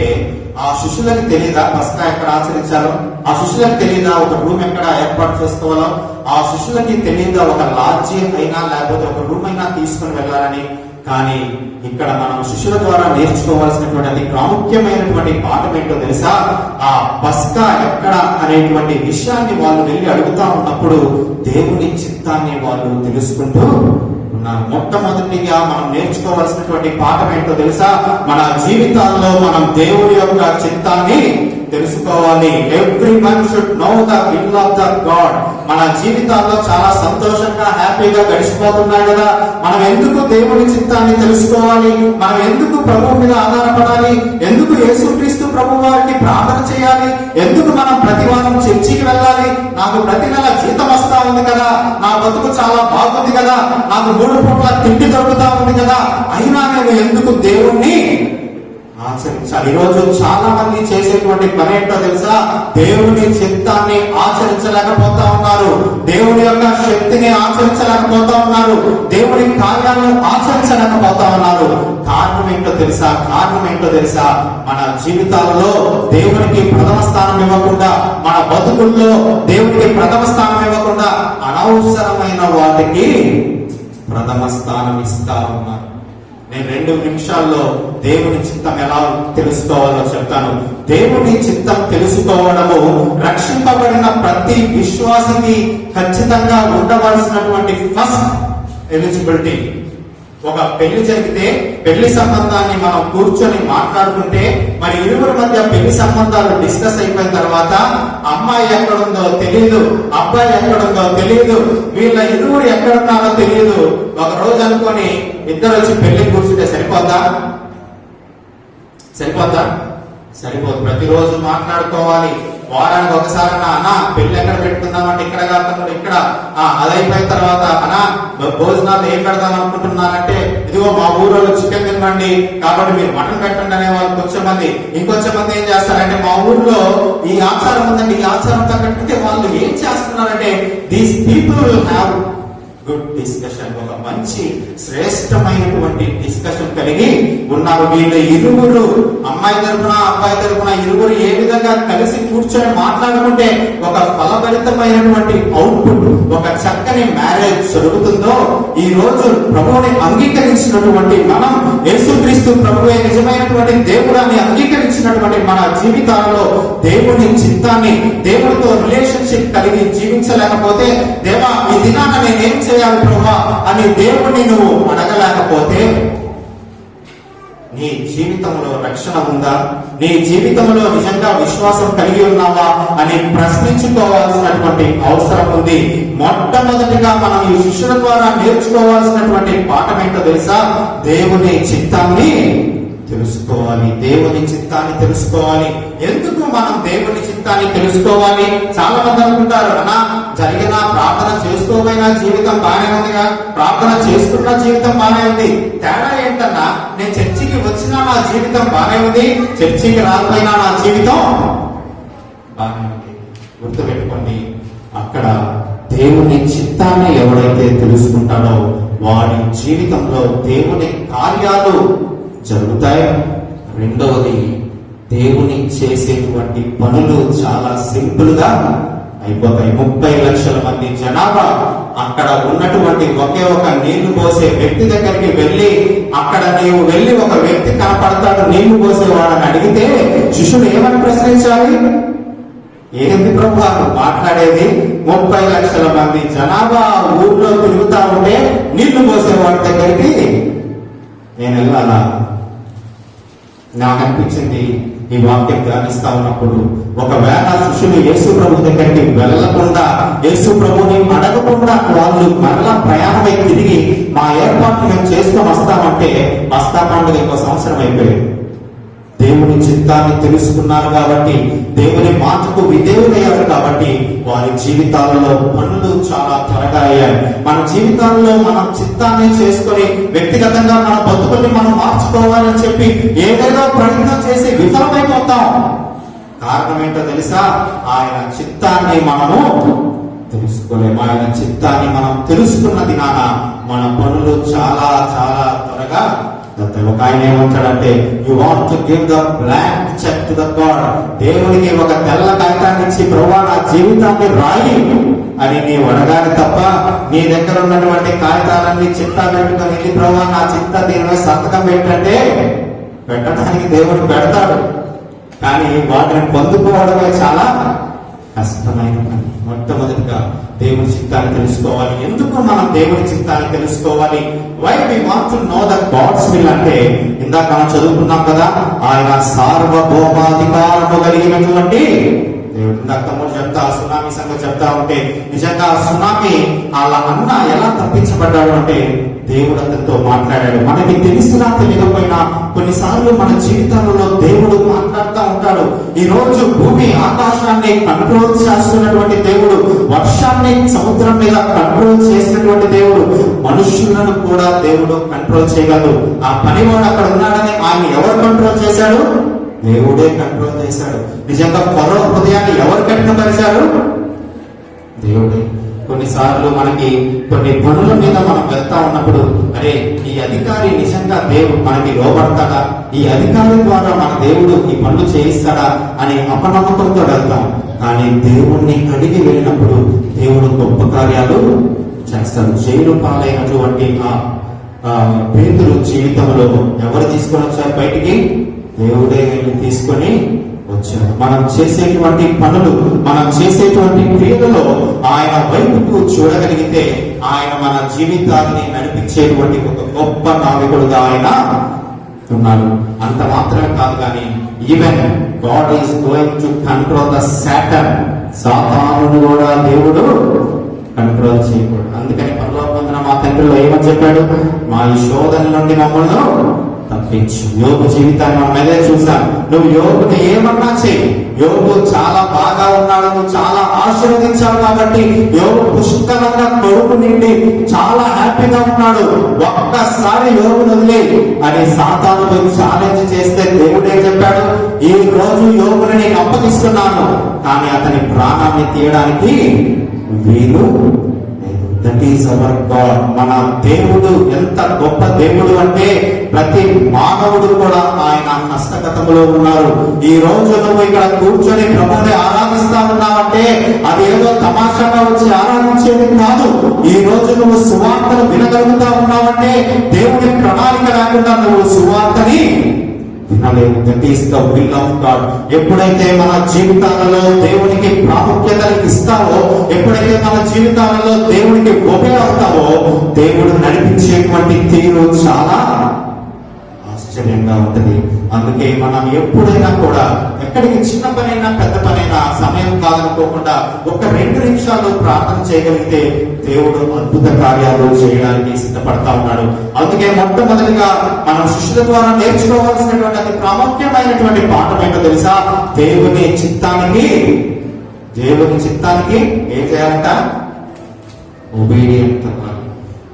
ఆ శిష్యులకు తెలియదా పస్కా ఎక్కడ ఆచరించాలో? ఆ శిష్యులకు తెలియదా ఒక రూమ్ ఎక్కడ ఏర్పాటు చేసుకోవాలో? ఆ శిష్యులకి తెలియదా ఒక లాడ్జీ అయినా లేకపోతే ఒక రూమ్ అయినా తీసుకుని వెళ్ళాలని? కానీ ఇక్కడ మనం శిష్యుల ద్వారా నేర్చుకోవాల్సినటువంటి అతి ప్రాముఖ్యమైనటువంటి పాఠం ఏంటో తెలుసా? ఆ పస్కా ఎక్కడ అనేటువంటి విషయాన్ని వాళ్ళు వెళ్ళి అడుగుతా ఉన్నప్పుడు దేవుని చిత్తాన్ని వాళ్ళు తెలుసుకుంటూ ఉన్నారు. మొట్టమొదటిగా మనం నేర్చుకోవాల్సినటువంటి పాఠం ఏంటో తెలుసా? మన జీవితాల్లో మనం దేవుడి యొక్క చిత్తాన్ని తెలుసుకోవాలి. Every one should know the will of the God. మన జీవితాల్లో చాలా సంతోషంగా హ్యాపీగా గడిచిపోతున్నాయి కదా, మనం ఎందుకు దేవుని చిత్తాన్ని తెలుసుకోవాలి? మనం ఎందుకు ప్రభువు మీద ఆధారపడాలి? ఎందుకు యేసుక్రీస్తు ప్రభు వారికి ప్రార్థన చేయాలి? ఎందుకు మనం ప్రతి వారం చర్చికి వెళ్ళాలి? నాకు ప్రతి నెల జీతం వస్తా ఉంది కదా, నా బతుకు చాలా బాగుంది కదా, నాకు 3 పూట్ల తిండి దొరుకుతా ఉంది కదా, అయినా నేను ఎందుకు దేవుణ్ణి ఆచరించాలి? ఈరోజు చాలా మంది చేసేటువంటి పని ఏంటో తెలుసా? దేవుని చిత్తాన్ని ఆచరించలేకపోతా ఉన్నారు, దేవుని యొక్క శక్తిని ఆచరించలేకపోతా ఉన్నారు, దేవుని కార్యాలను ఆచరించలేకపోతా ఉన్నారు. కారణం ఏంటో తెలుసా? కారణం ఏంటో తెలుసా? మన జీవితాలలో దేవునికి ప్రథమ స్థానం ఇవ్వకుండా, మన బతుకుల్లో దేవునికి ప్రథమ స్థానం ఇవ్వకుండా అనవసరమైన వాటికి ప్రథమ స్థానం ఇస్తా ఉన్నారు. నేను 2 నిమిషాల్లో దేవుని చిత్తం ఎలా తెలుసుకోవాలో చెప్తాను. దేవుని చిత్తం తెలుసుకోవడము రక్షింపబడిన ప్రతి విశ్వాసికి ఖచ్చితంగా ఉండవలసినటువంటి ఫస్ట్ ఎలిజిబిలిటీ. ఒక పెళ్లి జరిగితే పెళ్లి సంబంధాన్ని మనం కూర్చొని మాట్లాడుకుంటే మరి ఇరువురి మధ్య పెళ్లి సంబంధాలు డిస్కస్ అయిపోయిన తర్వాత అమ్మాయి ఎక్కడుందో తెలియదు, అబ్బాయి ఎక్కడుందో తెలియదు, వీళ్ళ ఇరువురు ఎక్కడున్నారో తెలియదు. ఒక రోజు అనుకొని ఇద్దరు వచ్చి పెళ్లి కూర్చుంటే సరిపోద్దా? సరిపోద్దా? సరిపోదు. ప్రతిరోజు మాట్లాడుకోవాలి. వారానికి ఒకసారి అన్న పెళ్లి ఎక్కడ పెట్టుకుందామంటే ఇక్కడ కాకుండా ఇక్కడ, అదైపోయిన తర్వాత అన్న భోజనాలు ఏం పెడదాం అనుకుంటున్నారంటే ఇదిగో మా ఊళ్ళో చికెన్ తినండి కాబట్టి మీరు మటన్ పెట్టండి అనే వాళ్ళు కొంచెం మంది. ఇంకొంచెం మంది ఏం చేస్తారంటే మా ఊర్లో ఈ ఆచారం ఉందండి, ఈ ఆచారం తగ్గట్టు వాళ్ళు ఏం చేస్తున్నారంటే these people will have good discussion, ఒక మంచి శ్రేష్టమైనటువంటి డిస్కషన్ కలిగి ఉన్నారు. వీళ్ళ ఇరువురు, అమ్మాయి తరపున అబ్బాయి తరపున ఇరువురు ఏ విధంగా కలిసి కూర్చొని మాట్లాడుకుంటే ఒక ఫలభరితమైనటువంటి అవుట్పుట్, ఒక చక్కని మ్యారేజ్ జరుగుతుందో, ఈ రోజు ప్రభువుని అంగీకరించినటువంటి మనం, యేసుక్రీస్తు ప్రభువే నిజమైనటువంటి దేవుడాన్ని అంగీకరించినటువంటి మన జీవితాల్లో దేవుని చిత్తాన్ని, దేవుడితో రిలేషన్షిప్ కలిగి జీవించలేకపోతే, దేవా ఈ దినాన నేనేం చేయాలి ప్రభా అని దేవుణ్ణి నువ్వు అడగలేకపోతే నీ జీవితంలో రక్షణ ఉందా? నీ జీవితంలో నిజంగా విశ్వాసం కలిగి ఉన్నావా అని ప్రశ్నించుకోవాల్సినటువంటి అవసరం ఉంది. మొట్టమొదటిగా మనం ఈ శిష్యుల ద్వారా నేర్చుకోవాల్సినటువంటి పాఠం ఏంటో తెలుసా? దేవుని చిత్తాన్ని తెలుసుకోవాలి. దేవుని చిత్తాన్ని తెలుసుకోవాలి. ఎందుకు మనం దేవుని చిత్తాన్ని తెలుసుకోవాలి? చాలా మంది అనుకుంటారు అన్నా జరిగిన ప్రార్థన చేసుకోపోయినా జీవితం బాగానే ఉందిగా, ప్రార్థన చేసుకున్న జీవితం బాగానే ఉంది, తేడా ఏంటన్నా నేను చర్చికి వచ్చినా నా జీవితం బాగానే ఉంది, చర్చికి రాకపోయినా నా జీవితం బాగానే ఉంది. గుర్తుపెట్టుకోండి, అక్కడ దేవుని చిత్తాన్ని ఎవరైతే తెలుసుకుంటాడో వాడి జీవితంలో దేవుని కార్యాలు జరుగుతాయి. రెండవది, దేవుని చేసేటువంటి పనులు చాలా సింపుల్ గా అయిపోతాయి. 30 లక్షల మంది జనాభా అక్కడ ఉన్నటువంటి ఒకే ఒక నీళ్లు పోసే వ్యక్తి దగ్గరికి వెళ్ళి, అక్కడ నీవు వెళ్ళి ఒక వ్యక్తి కనపడతాడు నీళ్లు పోసేవాడని అడిగితే శిష్యుడు ఏమని ప్రశ్నించాలి? ఏంది ప్రభు మాట్లాడేది? 30 లక్షల మంది జనాభా ఊర్లో తిరుగుతా ఉంటే నీళ్లు పోసేవాడి దగ్గరికి నేను వెళ్ళాలా? నాకు అనిపించింది ఈ వాక్యం ధ్యానిస్తా ఉన్నప్పుడు, ఒకవేళ శిష్యులు యేసు ప్రభు దగ్గరికి వెళ్ళకుండా, యేసు ప్రభుని అడగకుండా వాళ్ళు మరలా ప్రయాణమై తిరిగి మా ఏర్పాట్లు మేము చేసుకొని వస్తామంటే పస్కా పండుగ ఇంకో సంవత్సరం అయిపోయింది. దేవుని చిత్తాన్ని తెలుసుకున్నారు కాబట్టి, దేవుని మాటకు విధేయులయ్యారు కాబట్టి వారి జీవితాలలో పనులు చాలా త్వరగా అయ్యాయి. మన జీవితాల్లో మనం చిత్తాన్ని చేసుకొని వ్యక్తిగతంగా మన బతుకుల్ని మనం మార్చుకోవాలని చెప్పి ఏదైనా ప్రయత్నం చేసి విఫలమైపోతాం. కారణం ఏంటో తెలుసా? ఆయన చిత్తాన్ని మనము తెలుసుకోలేము. ఆయన చిత్తాన్ని మనం తెలుసుకున్న దినాన మన పనులు చాలా చాలా త్వరగా. ఒక ఆయన ఏమంటాడంటే, you want to give the blank cheque to the God. దేవునికి ఒక తెల్ల కాగితాన్ని ఇచ్చి, ప్రభువా నా జీవితాన్ని రాయి అని నీవు అడగాలి తప్ప, నీ దగ్గర ఉన్నటువంటి కాగితాలన్నీ చిత్తా పెట్టుకొని వెళ్ళి ప్రభువా నా చిత్త దీని మీద సంతకం పెట్టంటే పెట్టడానికి దేవుడు పెడతాడు, కానీ వాటిని పొందుకోవడమే చాలా కష్టమైన పని. మొట్టమొదటిగా దేవుని చిత్తాన్ని తెలుసుకోవాలి. ఎందుకు మనం దేవుని చిత్తాన్ని తెలుసుకోవాలి? Why we want to know the God's will అంటే, ఇందాక మనం చదువుకున్నాం కదా, ఆయన సార్వభౌమాధికారము కలిగినటువంటి దేవుడు. ఇందాక తమ్ముడు చెప్తా సునామీ సంగతి చెప్తా ఉంటే, నిజంగా సునామీ అలా అన్న ఎలా తప్పించబడ్డాడు అంటే దేవుడు అతనితో మాట్లాడాడు. మనకి తెలిసినా తెలియకపోయినా కొన్నిసార్లు మన జీవితాలలో దేవుడు మాట్లాడుతూ ఉంటాడు. ఈ రోజు భూమి ఆకాశాన్ని కంట్రోల్ చేస్తున్నటువంటి దేవుడు, వర్షాన్ని సముద్రం మీద కంట్రోల్ చేసినటువంటి దేవుడు, మనుషులను కూడా దేవుడు కంట్రోల్ చేయగలడు. ఆ పనివాడు అక్కడ ఉన్నాడని ఆయన ఎవరు కంట్రోల్ చేశాడు? దేవుడే కంట్రోల్ చేశాడు. నిజంగా ఫరో హృదయాన్ని ఎవరు కఠినపరిచారు? దేవుడే. కొన్నిసార్లు మనకి కొన్ని పనుల మీద మనం వెళ్తా ఉన్నప్పుడు, అరే ఈ అధికారి నిజంగా దేవుడు మనకి లోపడతాడా, ఈ అధికారి ద్వారా మన దేవుడు ఈ పనులు చేయిస్తాడా అని అపనమ్మకంతో వెళ్తాం. కానీ దేవుణ్ణి అడిగి వెళ్ళినప్పుడు దేవుడు గొప్ప కార్యాలు చేస్తాడు. జైలు పాలైనటువంటి ఆ పేతురు జీవితంలో ఎవరు తీసుకొని వచ్చారు బయటికి? దేవుడే వెళ్ళి తీసుకొని వచ్చాడు. మనం చేసేటువంటి పనులు, మనం చేసేటువంటి క్రియలలో ఆయన వైపుకు చూడగలిగితే ఆయన మన జీవితాన్ని నడిపించేటువంటి ఒక గొప్ప నావికుడుగా ఆయన ఉన్నాడు. అంత మాత్రమే కాదు, కానీ even God is going to control the Satan. సాతానును కూడా దేవుడు కంట్రోల్ చేయకూడదు. అందుకని పరలోకమందున మా తండ్రిలో ఏమని చెప్పాడు? మా ఈ శోధన నుండి మమ్మల్ని తప్పించు. యోగు జీవితాన్ని మనం అదే చూసాం. నువ్వు యోగుని ఏమన్నా చెయ్యి, యోగు చాలా బాగా ఉన్నాడు, నువ్వు చాలా ఆశీర్వదించావు కాబట్టి యోగు పుష్కలంగా కొడుకు నిండి చాలా హ్యాపీగా ఉన్నాడు, ఒక్కసారి యోగును వదిలే అని సాతానుతో ఛాలెంజ్ చేస్తే దేవుడు ఏం చెప్పాడు? ఈ రోజు యోగుని నేను అప్పగిస్తున్నాను, కానీ అతని ప్రాణాన్ని తీయడానికి వీలు. That is our God. మన దేవుడు ఎంత గొప్ప దేవుడు అంటే ప్రతి మానవుడు కూడా ఆయన హస్తగతంలో ఉన్నారు. ఈ రోజు నువ్వు ఇక్కడ కూర్చొని ప్రభువుని ఆరాధిస్తా ఉన్నావంటే అది ఏదో తమాషాగా వచ్చి ఆరాధించేది కాదు. ఈ రోజు నువ్వు సువార్తను వినగలుగుతా ఉన్నావంటే దేవుని ప్రణాళిక లేకుండా నువ్వు సువార్తని వినలేవు. That is the will of God. ఎప్పుడైతే మన జీవితాలలో దేవునికి ప్రాముఖ్యతని ఇస్తావో, ఎప్పుడైతే మన జీవితాలలో దేవునికి ఒబే అవుతావో, దేవుడు నడిపించేటువంటి తీరు చాలా ఆశ్చర్యంగా ఉంటుంది. అందుకే మనం ఎప్పుడైనా కూడా ఎక్కడికి చిన్న పనైనా పెద్ద పనైనా సమయం కాదనుకోకుండా ఒక 2 నిమిషాలు ప్రార్థన చేయగలిగితే దేవుడు అద్భుత కార్యాలు చేయడానికి సిద్ధపడతా ఉన్నాడు. అందుకే మొట్టమొదటిగా మనం శిష్యుల ద్వారా నేర్చుకోవాల్సినటువంటి అతి ప్రాముఖ్యమైనటువంటి పాఠం ఏంటో తెలుసా? దేవుని చిత్తానికి ఏం చేయాలంట? ఒబీడియంట్ అవ్వాలి.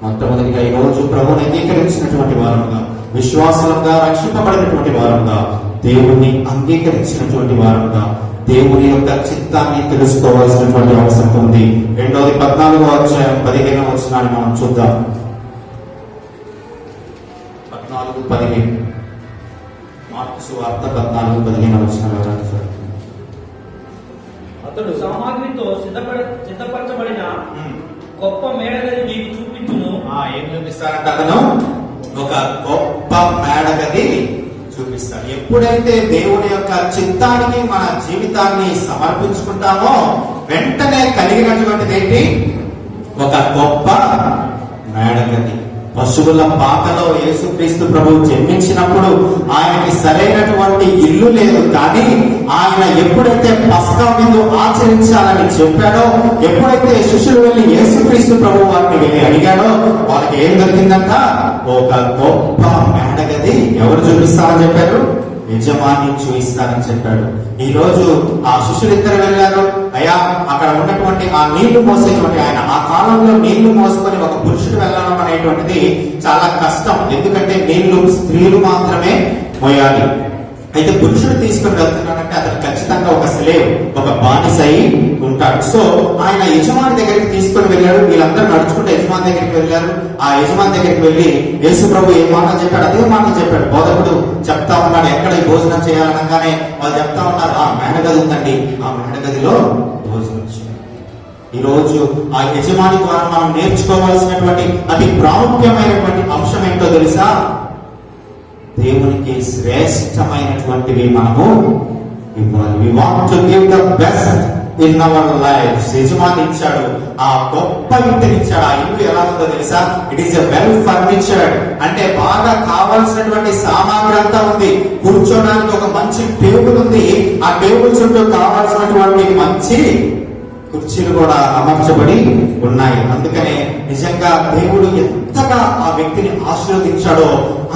మొట్టమొదటిగా ఈ రోజు ప్రభువుని అంగీకరించినటువంటి వారంగా, విశ్వాసంగా రక్షింపబడినటువంటి వారంగా, దేవుణ్ణి అంగీకరించినటువంటి వారంగా దేవుని యొక్క చిత్తాన్ని తెలుసుకోవాల్సినటువంటి అవసరం ఉంది. రెండవది 14వ అధ్యాయం 15వ వచనాన్ని మనం చూద్దాం. 14:15 మార్కు సువార్త 14:15 వచనాలు. అతడు సామాగ్రితో సిద్ధపరచబడిన గొప్ప మేడగది నీకు చూపించును. ఏం చూపిస్తారంట? అతను ఒక గొప్ప మేడగది చూపిస్తాడు. ఎప్పుడైతే దేవుని యొక్క చిత్తానికి మన జీవితాన్ని సమర్పించుకుంటామో వెంటనే కలిగినటువంటిది ఏంటి? ఒక గొప్ప మేడగది. పశువుల పాకలో యేసుక్రీస్తు ప్రభువు జన్మించినప్పుడు ఆయనకి సరైనటువంటి ఇల్లు లేదు. కానీ ఆయన ఎప్పుడైతే పస్కా విందు ఆచరించాలని చెప్పాడో, ఎప్పుడైతే శిష్యులు వెళ్ళి యేసుక్రీస్తు ప్రభు వారిని వెళ్ళి అడిగాడో వాళ్ళకి ఏం దొరికిందంట? ఒక గొప్ప మేడగది. ఎవరు చూపిస్తారని చెప్పారు? యజమాని చూపిస్తారని చెప్పాడు. ఈ రోజు ఆ శిష్యులు ఇద్దరు వెళ్ళారు. అయ్యా, అక్కడ ఉన్నటువంటి ఆ నీళ్లు మోసేటువంటి ఆయన, ఆ కాలంలో నీళ్లు మోసుకొని ఒక పురుషుడు వెళ్ళడం అనేటువంటిది చాలా కష్టం. ఎందుకంటే నీళ్లు స్త్రీలు మాత్రమే మోయాలి. అయితే పురుషుడు తీసుకుని వెళ్తున్నాడంటే అతను ఖచ్చితంగా ఒక స్లేవ్, ఒక బానిస అయి ఉంటాడు. సో ఆయన యజమాని దగ్గరికి తీసుకుని వెళ్ళాడు. వీళ్ళందరూ నడుచుకుంటే యజమాని దగ్గరికి వెళ్ళారు. ఆ యజమాని దగ్గరికి వెళ్ళి యేసు ప్రభు ఏ మాట చెప్పాడు అదే మాట చెప్పాడు. బోధకుడు చెప్తా ఉన్నాడు ఎక్కడ ఈ భోజనం చేయాలనగానే వాళ్ళు చెప్తా ఉన్నారు, ఆ మేడగది ఉందండి, ఆ మేడగదిలో భోజనం చేయాలి. ఈ రోజు ఆ యజమాని ద్వారా మనం నేర్చుకోవాల్సినటువంటి అతి ప్రాముఖ్యమైనటువంటి అంశం ఏంటో తెలుసా? దేవునికి శ్రేష్టమైనటువంటివి మనము ఇవ్వాలి. We want to give the best in our life. యజమాని ఇచ్చాడు, ఆ గొప్ప ఇంటిని ఇచ్చాడు. ఆ ఇల్లు ఎలా ఉందో తెలుసా? ఇట్ ఈస్ ఎ వెల్ ఫర్నిచర్డ్, అంటే బాగా కావాల్సినటువంటి సామాగ్రి అంతా ఉంది. కూర్చోడానికి ఒక మంచి టేబుల్ ఉంది. ఆ టేబుల్ చుట్టూ కావాల్సినటువంటి మంచి కుర్చీలు కూడా అమర్చబడి ఉన్నాయి. అందుకనే నిజంగా దేవుడు ఎంతగా ఆ వ్యక్తిని ఆశీర్వదించాడో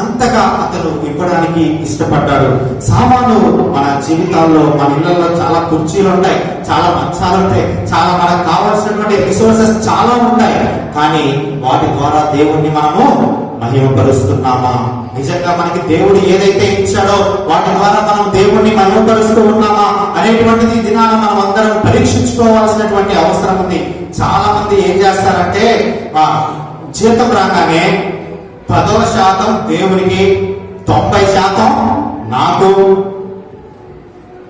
అంతగా అతను ఇవ్వడానికి ఇష్టపడ్డాడు. సామాను మన జీవితాల్లో, మన ఇళ్లలో చాలా కుర్చీలు ఉంటాయి, చాలా మంచాలు ఉంటాయి, చాలా మనకు కావాల్సినటువంటి రిసోర్సెస్ చాలా ఉంటాయి. కానీ వాటి ద్వారా దేవుణ్ణి మనము మహిమపరుస్తున్నామా? నిజంగా మనకి దేవుడు ఏదైతే ఇచ్చాడో వాటి ద్వారా మనం దేవుణ్ణి మహిమపరుస్తూ ఉన్నామా అనేటువంటిది దినాన మనం అందరం పరీక్షించుకోవాల్సినటువంటి అవసరం ఉంది. చాలా మంది ఏం చేస్తారంటే జీతం రాగానే 10% దేవునికి, 90% నాకు,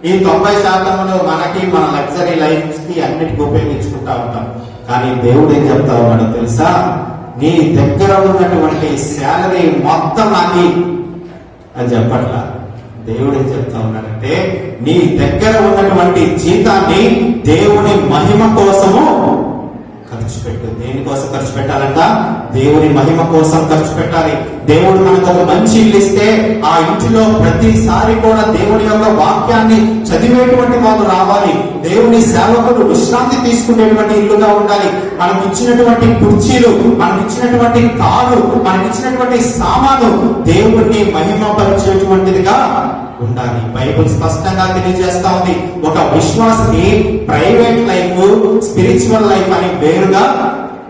ఈ 90% మనకి, మన లగ్జరీ లైఫ్ కి అన్నిటికీ ఉపయోగించుకుంటా ఉంటాం. కానీ దేవుడు ఏం చెప్తా ఉన్నాడో తెలుసా? నీ దగ్గర ఉన్నటువంటి శాలరీ మొత్తం నాకు అని చెప్పట్లా. దేవుడు ఏం చెప్తా ఉన్నాడంటే నీ దగ్గర ఉన్నటువంటి జీతాన్ని దేవుని మహిమ కోసము ఖర్చు పెట్టు. దేనికోసం ఖర్చు పెట్టాలంట? దేవుని మహిమ కోసం ఖర్చు పెట్టాలి. దేవుడు మనకు ఒక మంచి ఇల్లు ఇస్తే ఆ ఇంటిలో ప్రతిసారి కూడా దేవుని యొక్క వాక్యాన్ని చదివేటువంటి వాళ్ళు రావాలి. దేవుని సేవకులు విశ్రాంతి తీసుకునేటువంటి ఇల్లుగా ఉండాలి. మనకు ఇచ్చినటువంటి కుర్చీలు, మనకు ఇచ్చినటువంటి కారు, మనకు ఇచ్చినటువంటి సామాను దేవుణ్ణి మహిమపరిచేటువంటిదిగా ఉండాలి. బైబుల్ స్పష్టంగా తెలియజేస్తా ఉంది, ఒక విశ్వాసికి ప్రైవేట్ లైఫ్, స్పిరిచువల్ లైఫ్ అని వేరుగా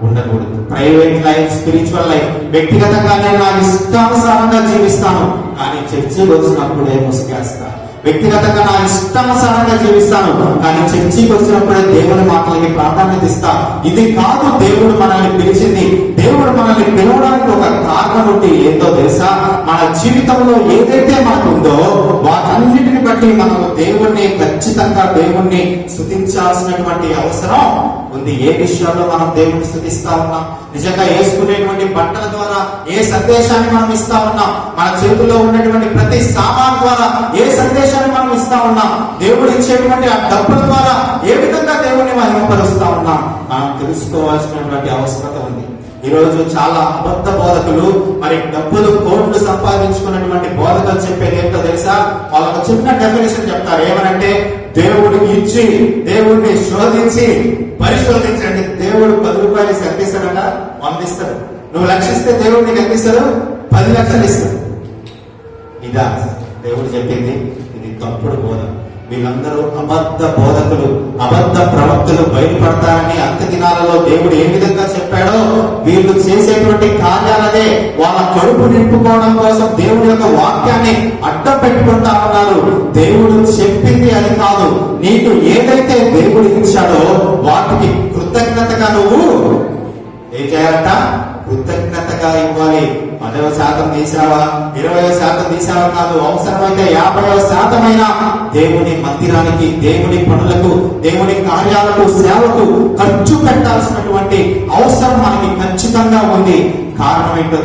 ఉండకూడదు. ప్రైవేట్ లైఫ్, స్పిరిచువల్ లైఫ్, వ్యక్తిగతంగా నేను నా ఇష్టానుసారంగా జీవిస్తాను, కానీ చర్చికి వచ్చినప్పుడే ముసుగేస్తా. వ్యక్తిగతంగా నా ఇష్టానుసారంగా జీవిస్తాను, కానీ చర్చికి వచ్చినప్పుడే దేవుని మాటలకి ప్రాధాన్యత ఇస్తా. ఇది కాదు దేవుడు మనల్ని పిలిచింది. దేవుడు మనల్ని పిలవడానికి ఒక కారణం ఉంది. ఏందో తెలుసా? మన జీవితంలో ఏదైతే మనకు ఉందో వాటన్నిటిని బట్టి మనము దేవుణ్ణి, ఖచ్చితంగా దేవుణ్ణి స్తుతించాల్సినటువంటి అవసరం ఉంది. ఏ విషయాల్లో మనం దేవుణ్ణి స్తుతిస్తా ఉన్నాం? నిజంగా వేసుకునేటువంటి బట్టల ద్వారా ఏ సందేశాన్ని మనం ఇస్తా ఉన్నాం? మన చేతుల్లో ఉన్నటువంటి ప్రతి సామాన్ ద్వారా ఏ సందేశాన్ని మనం ఇస్తా ఉన్నాం? దేవుడు ఇచ్చేటువంటి ఆ డబ్బుల ద్వారా ఏ విధంగా దేవుణ్ణి మహిమపరుస్తా ఉన్నాం? మనం తెలుసుకోవాల్సినటువంటి అవసరత ఉంది. ఈ రోజు చాలా అబద్ధ బోధకులు, మరి డబ్బులు కోట్లు సంపాదించుకున్నటువంటి బోధకులు చెప్పేది ఏంటో తెలుసా? వాళ్ళకు చిన్న డెఫినేషన్ చెప్తారు. ఏమనంటే దేవుడికి ఇచ్చి దేవుడిని శోధించి పరిశోధించండి. దేవుడు 10 రూపాయలు అందిస్తాడట, 100 ఇస్తాడు. నువ్వు 1,00,000 ఇస్తే దేవుడు నీకు ఎంత ఇస్తాడు? 10 లక్షలు ఇస్తాడు. ఇదా దేవుడు చెప్పింది? ఇది తప్పుడు బోధ. వీళ్ళందరూ అబద్ధ బోధకులు, అబద్ధ ప్రవక్తలు బయలుపడతారని అంత్య దినాలలో దేవుడు ఏ విధంగా చెప్పాడో వీళ్ళు చేసేటువంటి కార్యాలనే వాళ్ళ కడుపు నింపుకోవడం కోసం దేవుడి యొక్క వాక్యాన్ని అడ్డం పెట్టుకుంటా ఉన్నారు. దేవుడు చెప్పింది అది కాదు. నీకు ఏదైతే దేవుడు ఇచ్చాడో వాటికి కృతజ్ఞతగా నువ్వు ఏం చేయాలంట? కృతజ్ఞతగా ఇవ్వాలి. 10% తీసావా, 20% తీసావా కాదు, అవసరమైతే 50% దేవుని మందిరానికి, దేవుని పనులకు, దేవుని కార్యాలకు, సేవకు ఖర్చు పెట్టాల్సినటువంటి అవసరం మనకి ఖచ్చితంగా ఉంది. కారణం ఏంటో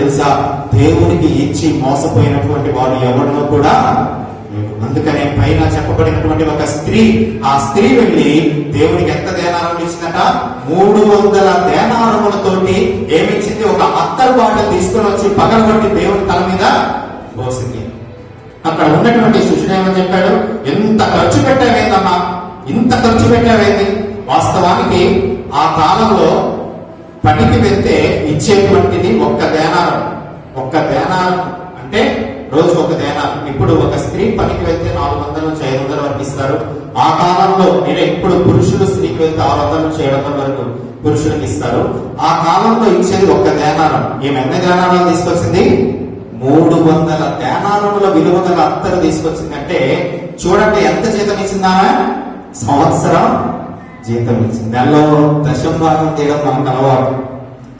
తెలుసా దేవునికి ఇచ్చి మోసపోయినటువంటి వాడు ఎవరినో కూడా లేడు. అందుకనే పైన చెప్పబడినటువంటి ఒక స్త్రీ, ఆ స్త్రీ వెళ్ళి దేవునికి ఎంత దేనారం ఇచ్చిందట? 300 దేనారములతోటి ఏమిచ్చింది? ఒక అత్తరు బాట తీసుకొని వచ్చి పగలగొట్టి దేవుని తల మీద పోసింది. అక్కడ ఉన్నటువంటి శిష్యుడు ఏమని చెప్పాడు? ఎంత ఖర్చు పెట్టావేందమ్మా, ఇంత ఖర్చు పెట్టావేంది? వాస్తవానికి ఆ కాలంలో పనికి వెళ్తే ఇచ్చేటువంటిది ఒక్క దేనారం అంటే రోజు ఒక దేనారం. ఇప్పుడు ఒక స్త్రీ పనికి వెళ్తే 400 నుంచి 500 వరకు ఇస్తారు. ఆ కాలంలో ఇప్పుడు పురుషులు స్త్రీకి వెళ్తే 600 నుంచి 700 వరకు పురుషులకు ఇస్తారు. ఆ కాలంలో ఇచ్చేది ఒక్క దేనారం. ఈమె ఎన్ని దేనారాలు తీసుకొచ్చింది? 300 దేనారముల విలువ గల అత్తరు తీసుకొచ్చిందంటే చూడండి ఎంత జీతం ఇచ్చిందామె? సంవత్సరం జీతం ఇచ్చింది. నెలలో దశం భాగం తీయడం మనకు అలవాటు,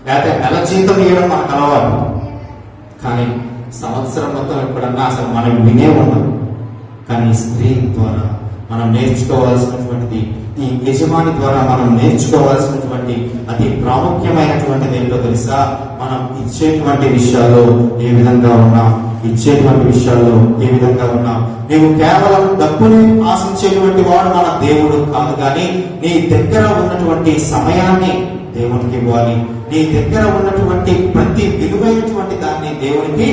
లేకపోతే నెల జీతం ఇవ్వడం మనకు అలవాటు. కానీ సంవత్సరం మొత్తం ఎప్పుడన్నా అసలు మనం వినే ఉన్నాం. కానీ స్త్రీ ద్వారా మనం నేర్చుకోవాల్సినటువంటిది, ఈ యజమాని ద్వారా మనం నేర్చుకోవాల్సినటువంటి అతి ప్రాముఖ్యమైనటువంటిది ఏంటో తెలుసా? మనం ఇచ్చేటువంటి విషయాల్లో ఏ విధంగా ఉన్నాం, నీవు కేవలం డబ్బుని ఆశించేటువంటి వాడు మన దేవుడు కాదు, కానీ నీ దగ్గర ఉన్నటువంటి సమయాన్ని దేవునికి ఇవ్వాలి. నీ దగ్గర ఉన్నటువంటి ప్రతి విలువైనటువంటి దాన్ని దేవునికి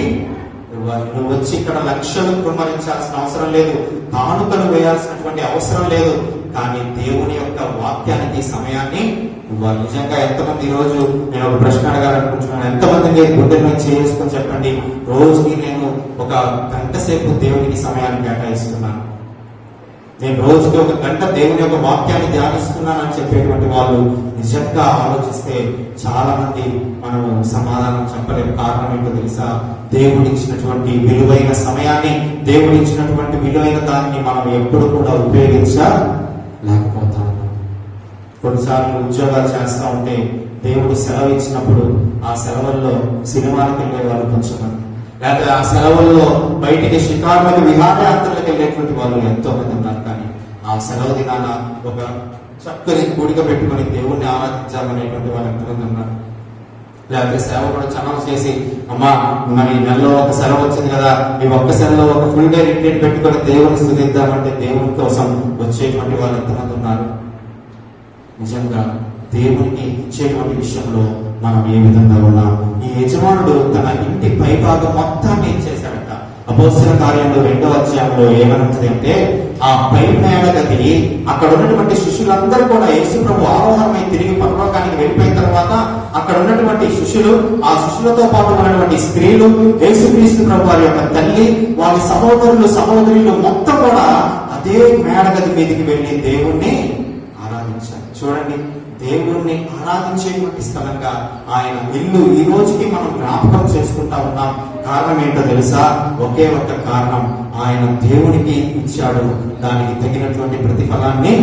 ఇవ్వాలి. నువ్వు వచ్చి ఇక్కడ లక్షలు కుమ్మరించాల్సిన అవసరం లేదు, కానుకలు వేయాల్సినటువంటి అవసరం లేదు, కానీ దేవుని యొక్క వాక్యానికి సమయాన్ని ఇవ్వాలి. నిజంగా ఎంతమంది ఈరోజు నేను ఒక ప్రశ్న అడగాలనుకుంటున్నాను, ఎంతమంది మీరు గుండె మీద చేసుకొని చెప్పండి, రోజుకి నేను ఒక గంట సేపు దేవునికి సమయాన్ని కేటాయిస్తున్నాను, నేను రోజుకి ఒక గంట దేవుని యొక్క వాక్యాన్ని ధ్యానిస్తున్నానని చెప్పేటువంటి వాళ్ళు నిజంగా ఆలోచిస్తే చాలా మంది మనం సమాధానం చెప్పలేము. కారణం ఏంటో తెలుసా? దేవుడిచ్చినటువంటి విలువైన సమయాన్ని, దేవుడిచ్చినటువంటి విలువైన దాన్ని మనం ఎప్పుడు కూడా ఉపయోగించలేకపోతాం. కొన్నిసార్లు ఉద్యోగాలు చేస్తూ ఉంటే దేవుడు సెలవు ఇచ్చినప్పుడు ఆ సెలవుల్లో సినిమాలకు వెళ్ళే వాళ్ళు కొంచెం, లేకపోతే ఆ సెలవుల్లో బయటికి షికారులకు విహారయాత్రలకు వెళ్ళేటువంటి వాళ్ళు ఎంతో మంది ఉన్నారు. కానీ ఆ సెలవు దినాన ఒక చక్కని కూడిక పెట్టుకుని దేవుణ్ణి ఆరాధించాలనేటువంటి వాళ్ళు ఎంతమంది ఉన్నారు. లేకపోతే సేవ కూడా ఛానల్స్ చేసి, అమ్మా మరి నెలలో ఒక సెలవు వచ్చింది కదా, ఈ ఒక్క సెలవులో ఒక ఫుల్ డే రిట్రీట్ పెట్టుకొని దేవుని స్తుతిద్దామంటే దేవుని కోసం వచ్చేటువంటి వాళ్ళు ఎంతమంది ఉన్నారు. నిజంగా దేవునికి ఇచ్చేటువంటి విషయంలో మనం ఏ విధంగా ఉన్నాం? ఈ యజమానుడు తన ఇంటి పైభాగం మొత్తాన్ని ఇచ్చేశాడట. అపోస్తలుల కార్యంలో 2వ అధ్యాయంలో ఏమనుంది అంటే, ఆ పై మేడగది అక్కడ ఉన్నటువంటి శిష్యులందరూ కూడా యేసు ప్రభు ఆరోహణమై తిరిగి పరలోకానికి వెళ్ళిపోయిన తర్వాత అక్కడ ఉన్నటువంటి శిష్యులు, ఆ శిష్యులతో పాటు ఉన్నటువంటి స్త్రీలు, యేసుక్రీస్తు ప్రభు వారి యొక్క తల్లి, వారి సహోదరులు మొత్తం కూడా అదే మేడగది మీదకి వెళ్ళి దేవుణ్ణి ఆరాధించారు. చూడండి, దేవుణ్ణి ఆరాధించేటువంటి స్థలంగా ఆయన ఇల్లు ఈ రోజుకి మనం జ్ఞాపకం చేసుకుంటా ఉన్నాం. కారణం ఏంటో తెలుసా? ఒకే ఒక్క కారణం, ఆయన దేవునికి ఇచ్చాడు, దానికి తగినటువంటి ప్రతిఫలాన్ని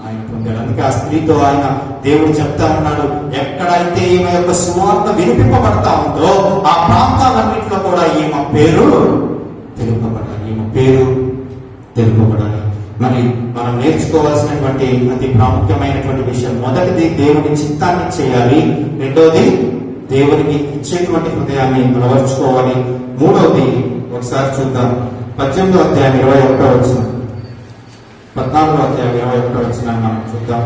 ఆయన పొందాడు. అందుకే ఆ స్త్రీతో ఆయన దేవుడు చెప్తా ఉన్నాడు, ఎక్కడైతే ఈమె యొక్క సువార్త వినిపింపబడతా ఉందో ఆ ప్రాంతాలన్నింటిలో కూడా ఈమె పేరు తెలుపబడాలి. మరి మనం నేర్చుకోవాల్సినటువంటి అతి ప్రాముఖ్యమైనటువంటి విషయం, మొదటిది దేవుని చిత్తాన్ని చేయాలి, రెండోది దేవునికి ఇచ్చేటువంటి హృదయాన్ని అలవర్చుకోవాలి, మూడవది ఒకసారి చూద్దాం 18వ అధ్యాయం 21వ వచనం, 14వ అధ్యాయం 21వ వచనాన్ని మనం చూద్దాం.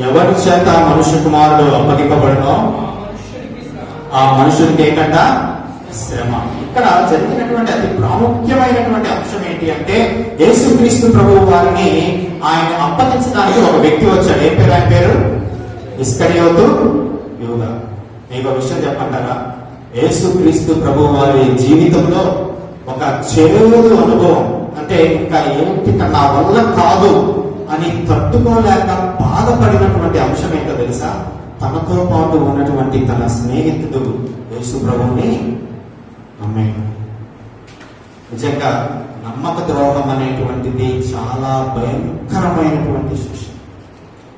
ఎవరి చేత మనుష్య కుమారుడు అప్పగింపబడనో ఆ మనుషుడికి ఏంటంట? శ్రమ. ఇక్కడ జరిగినటువంటి అతి ప్రాముఖ్యమైనటువంటి అంశం ఏంటి అంటే, యేసుక్రీస్తు ప్రభువు వారిని ఆయన అప్పగించడానికి ఒక వ్యక్తి వచ్చాడు. ఏం పేరు ఆయన పేరు? ఇస్కరియోతు యూదా. మీకు ఒక విషయం చెప్పంటారా? యేసుక్రీస్తు ప్రభువు వారి జీవితంలో ఒక చెడు అనుభవం, అంటే ఇంకా ఏంటి నా వల్ల కాదు అని తట్టుకోలేక బాధపడినటువంటి అంశం ఏంటో తెలుసా? తనతో పాటు ఉన్నటువంటి తన స్నేహితుడు యేసు ప్రభువుని నమ్మాడు. నిజంగా నమ్మక ద్రోహం అనేటువంటిది చాలా భయంకరమైనటువంటి శిక్ష.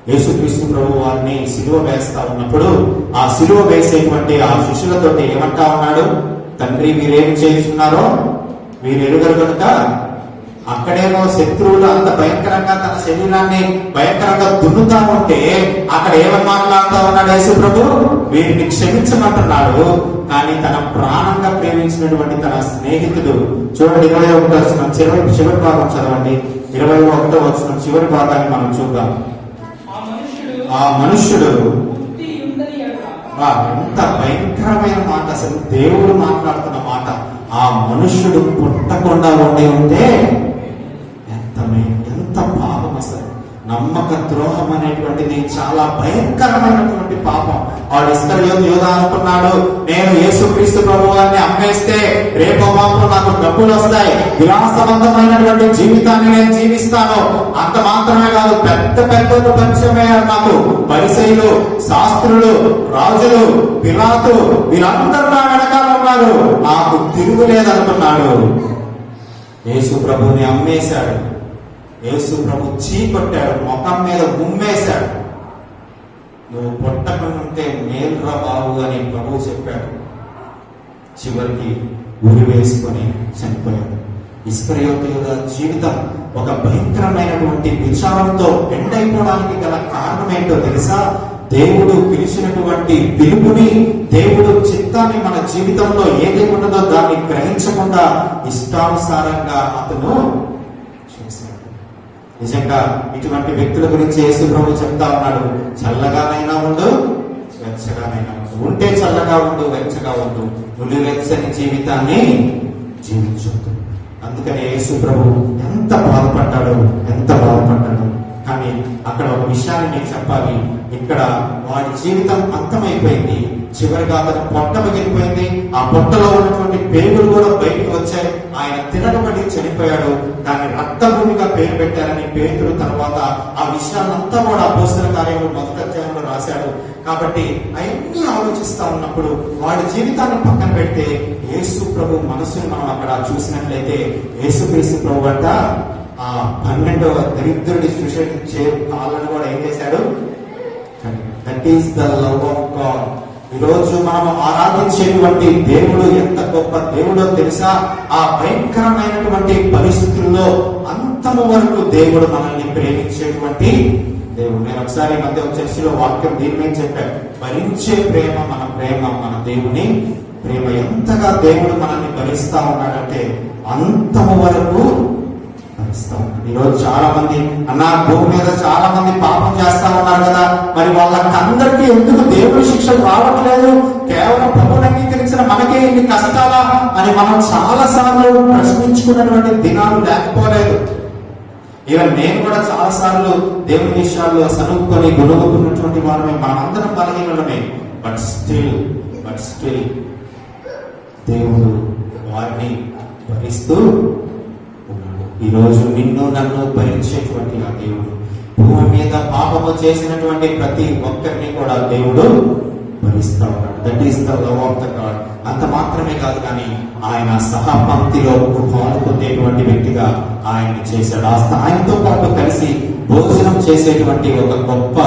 యేసుక్రీస్తు ప్రభు వారిని సిలువ వేస్తా ఉన్నప్పుడు ఆ సిలువ వేసేటువంటి ఆ శిష్యులతో ఏమంటా ఉన్నాడు? తండ్రి, మీరేమి చేస్తున్నారో వీరు ఎరుగరు కనుక. అక్కడేమో శత్రువులు అంత భయంకరంగా తన శరీరాన్ని భయంకరంగా దున్నుతా ఉంటే అక్కడ ఏమని మాట్లాడుతూ ఉన్నాడు యేసు ప్రభు? వీరిని క్షమించమంటున్నాడు. కానీ తన ప్రాణంగా ప్రేమించినటువంటి తన స్నేహితుడు, చూడండి 21వ వచనం చివరి భాగం చదవండి. 21వ వచనం చివరి భాగాన్ని మనం చూద్దాం. ఆ మనుష్యుడు ఎంత భయంకరమైన మాట, అసలు దేవుడు మాట్లాడుతున్న మాట. ఆ మనుష్యుడు పుట్టకుండా ఉంటే ఎంత పాపం అసలు. నమ్మక ద్రోహం అనేటువంటిది చాలా భయంకరమైనటువంటి పాపం. వాడు ఇస్కరియోతు యూదా అనుకున్నాడు, నేను యేసుక్రీస్తు ప్రభువాన్ని అమ్మేస్తే రేపో మాపం నాకు డబ్బులు వస్తాయి, విలాసవంతమైనటువంటి జీవితాన్ని నేను జీవిస్తాను. అంత మాత్రమే కాదు, పెద్ద పెద్దలు పరిచయమయ్యారు నాకు. పరిసయ్యులు, శాస్త్రులు, రాజులు, పిలాతు, వీరందరూ నా వెనకాల ఉన్నారు, నాకు తిరుగులేదనుకున్నాడు. యేసు ప్రభుని అమ్మేశాడు. యేసు ప్రభు చీకొట్టాడు, ముఖం మీద ఉమ్మేశాడు. నువ్వు పుట్టకుంటే మేలురా బాబు అని ప్రభు చెప్పాడు. చివరికి ఉరి వేసుకొని చనిపోయాడు. ఇస్కరియోతు యూదా జీవితం ఒక భయంకరమైనటువంటి విచారంతో ఎండైపోవడానికి గల కారణం ఏంటో తెలుసా? దేవుడు పిలిచినటువంటి పిలుపుని, దేవుడు చిత్తాన్ని మన జీవితంలో ఏదేమి ఉన్నదో దాన్ని గ్రహించకుండా ఇష్టానుసారంగా అతను చేశాడు. నిజంగా ఇటువంటి వ్యక్తుల గురించి యేసు ప్రభు చెప్తా ఉన్నాడు, చల్లగానైనా ఉండు, వెచ్చగానైనా ఉండు. ఉంటే చల్లగా ఉండు, వెచ్చగా ఉండు, నులివెచ్చని జీవితాన్ని జీవించొద్దు. అందుకని యేసు ప్రభు ఎంత బాధపడ్డాడు. కానీ అక్కడ ఒక విషయాన్ని నేను చెప్పాలి. ఇక్కడ వాడి జీవితం అంతమైపోయింది. చివరిగా అతను పొట్ట పగిలిపోయింది. ఆ పొట్టలో ఉన్నటువంటి పేగులు కూడా బయటకు వచ్చాయి. ఆయన తిరగబడి చనిపోయాడు. దాన్ని రక్తభూమిగా పేరు పెట్టారని పేతురు తర్వాత ఆ విషయాలంతా కూడా అపోస్తల కార్యములు 1వ అధ్యాయంలో రాశాడు. కాబట్టి అవన్నీ ఆలోచిస్తా ఉన్నప్పుడు వాడి జీవితాన్ని పక్కన పెడితే యేసు ప్రభు మనసుని మనం అక్కడ చూసినట్లయితే యేసుక్రీస్తు ప్రభు అంట ఆ 12వ దరిద్రుడి సృష్టించే కాళ్ళను కూడా ఏం చేశాడు? That is the love of God. ఈరోజు మనం ఆరాధించేటువంటి దేవుడు ఎంత గొప్ప దేవుడో తెలుసా? ఆ భయంకరమైనటువంటి పరిస్థితుల్లో అంతము వరకు దేవుడు మనల్ని ప్రేమించేటువంటి దేవుడు. నేను ఒకసారి మధ్య చర్చిలో వాక్యం దీని మీద చెప్పాను, భరించే ప్రేమ మన దేవుని ప్రేమ. ఎంతగా దేవుడు మనల్ని భరిస్తా ఉన్నాడంటే అంతము వరకు భరిస్తా ఉన్నాడు. ఈరోజు చాలా మంది భూమి మీద చాలా మంది పాపం చేస్తా ఉన్నారు కదా, మరి వాళ్ళకందరికీ ఎందుకు దేవుడి శిక్షలు రావట్లేదు? కేవలం ప్రభువుని అంగీకరించిన మనకే ఇన్ని కష్టాలా అని మనం చాలా సార్లు ప్రశ్నించుకున్నటువంటి దినాలు లేకపోలేదు. ఈవెన్ నేను కూడా చాలా సార్లు దేవుని విషయాల్లో సనుక్కొని గొడవకున్నటువంటి వారమే, మనందరం బలహీనమే. బట్ స్టిల్ దేవుడు వారిని భరిస్తూ ఉన్నాడు. ఈరోజు నిన్ను నన్ను భరించేటువంటి ఆ దేవుడు భూమి మీద పాపము చేసినటువంటి ప్రతి ఒక్కరిని కూడా దేవుడు భరిస్తా ఉన్నాడు. That is the love of the God. అంత మాత్రమే కాదు, కానీ ఆయన సహపంక్తిలో పాల్గొనేటువంటి వ్యక్తిగా ఆయన్ని చేశాడు. ఆయనతో పాటు కలిసి భోజనం చేసేటువంటి ఒక గొప్ప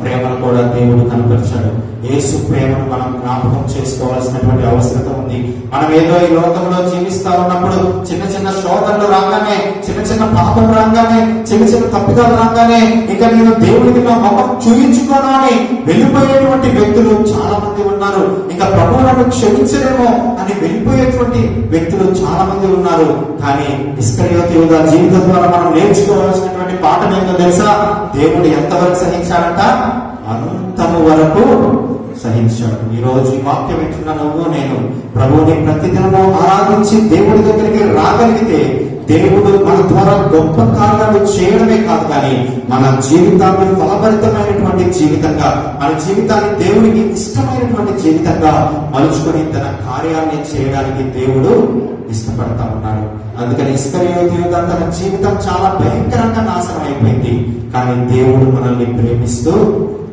ప్రేమను కూడా దేవుడు కనపరిచాడు. యేసు ప్రేమను మనం జ్ఞాపకం చేసుకోవాల్సినటువంటి అవసరం ఉంది. మనం ఏదో ఈ లోకంలో జీవిస్తా ఉన్నప్పుడు చిన్న చిన్న శోధనలు రాగానే, చిన్న చిన్న పాపం రాగానే, చిన్న చిన్న తప్పిదాలు రాగానే ఇక నేను దేవుడికి నా ముఖం చూయించుకోను అని వెళ్ళిపోయేటువంటి వ్యక్తులు చాలా మంది ఉన్నారు. ఇంకా ప్రభువు నన్ను క్షమించలేమో అని వెళ్ళిపోయేటువంటి వ్యక్తులు చాలా మంది ఉన్నారు. కానీ ఇస్కరియోతు యూదా జీవితం ద్వారా మనం నేర్చుకోవాల్సినటువంటి పాఠం ఏంటో తెలుసా? దేవుడు ఎంతవరకు సహించాడంట? అంతము వరకు సహించాడు. ఈ రోజు ఈ వాక్యం వింటున్న నువ్వు నేను ప్రభువుని ప్రతిదినము ఆరాధించి దేవుడి దగ్గరికి రాగలిగితే దేవుడు మన ద్వారా గొప్ప కార్యాలు చేయడమే కాదు, కానీ మన జీవితాన్ని ఫలభరితమైనటువంటి జీవితంగా, మన జీవితాన్ని దేవుడికి ఇష్టమైనటువంటి జీవితంగా మలుచుకొని తన కార్యాన్ని చేయడానికి దేవుడు ఇష్టపడతా ఉన్నాడు. అందుకని ఇస్కరియోతు యూదా తన జీవితం చాలా భయంకరంగా నాశనం అయిపోయింది, కానీ దేవుడు మనల్ని ప్రేమిస్తూ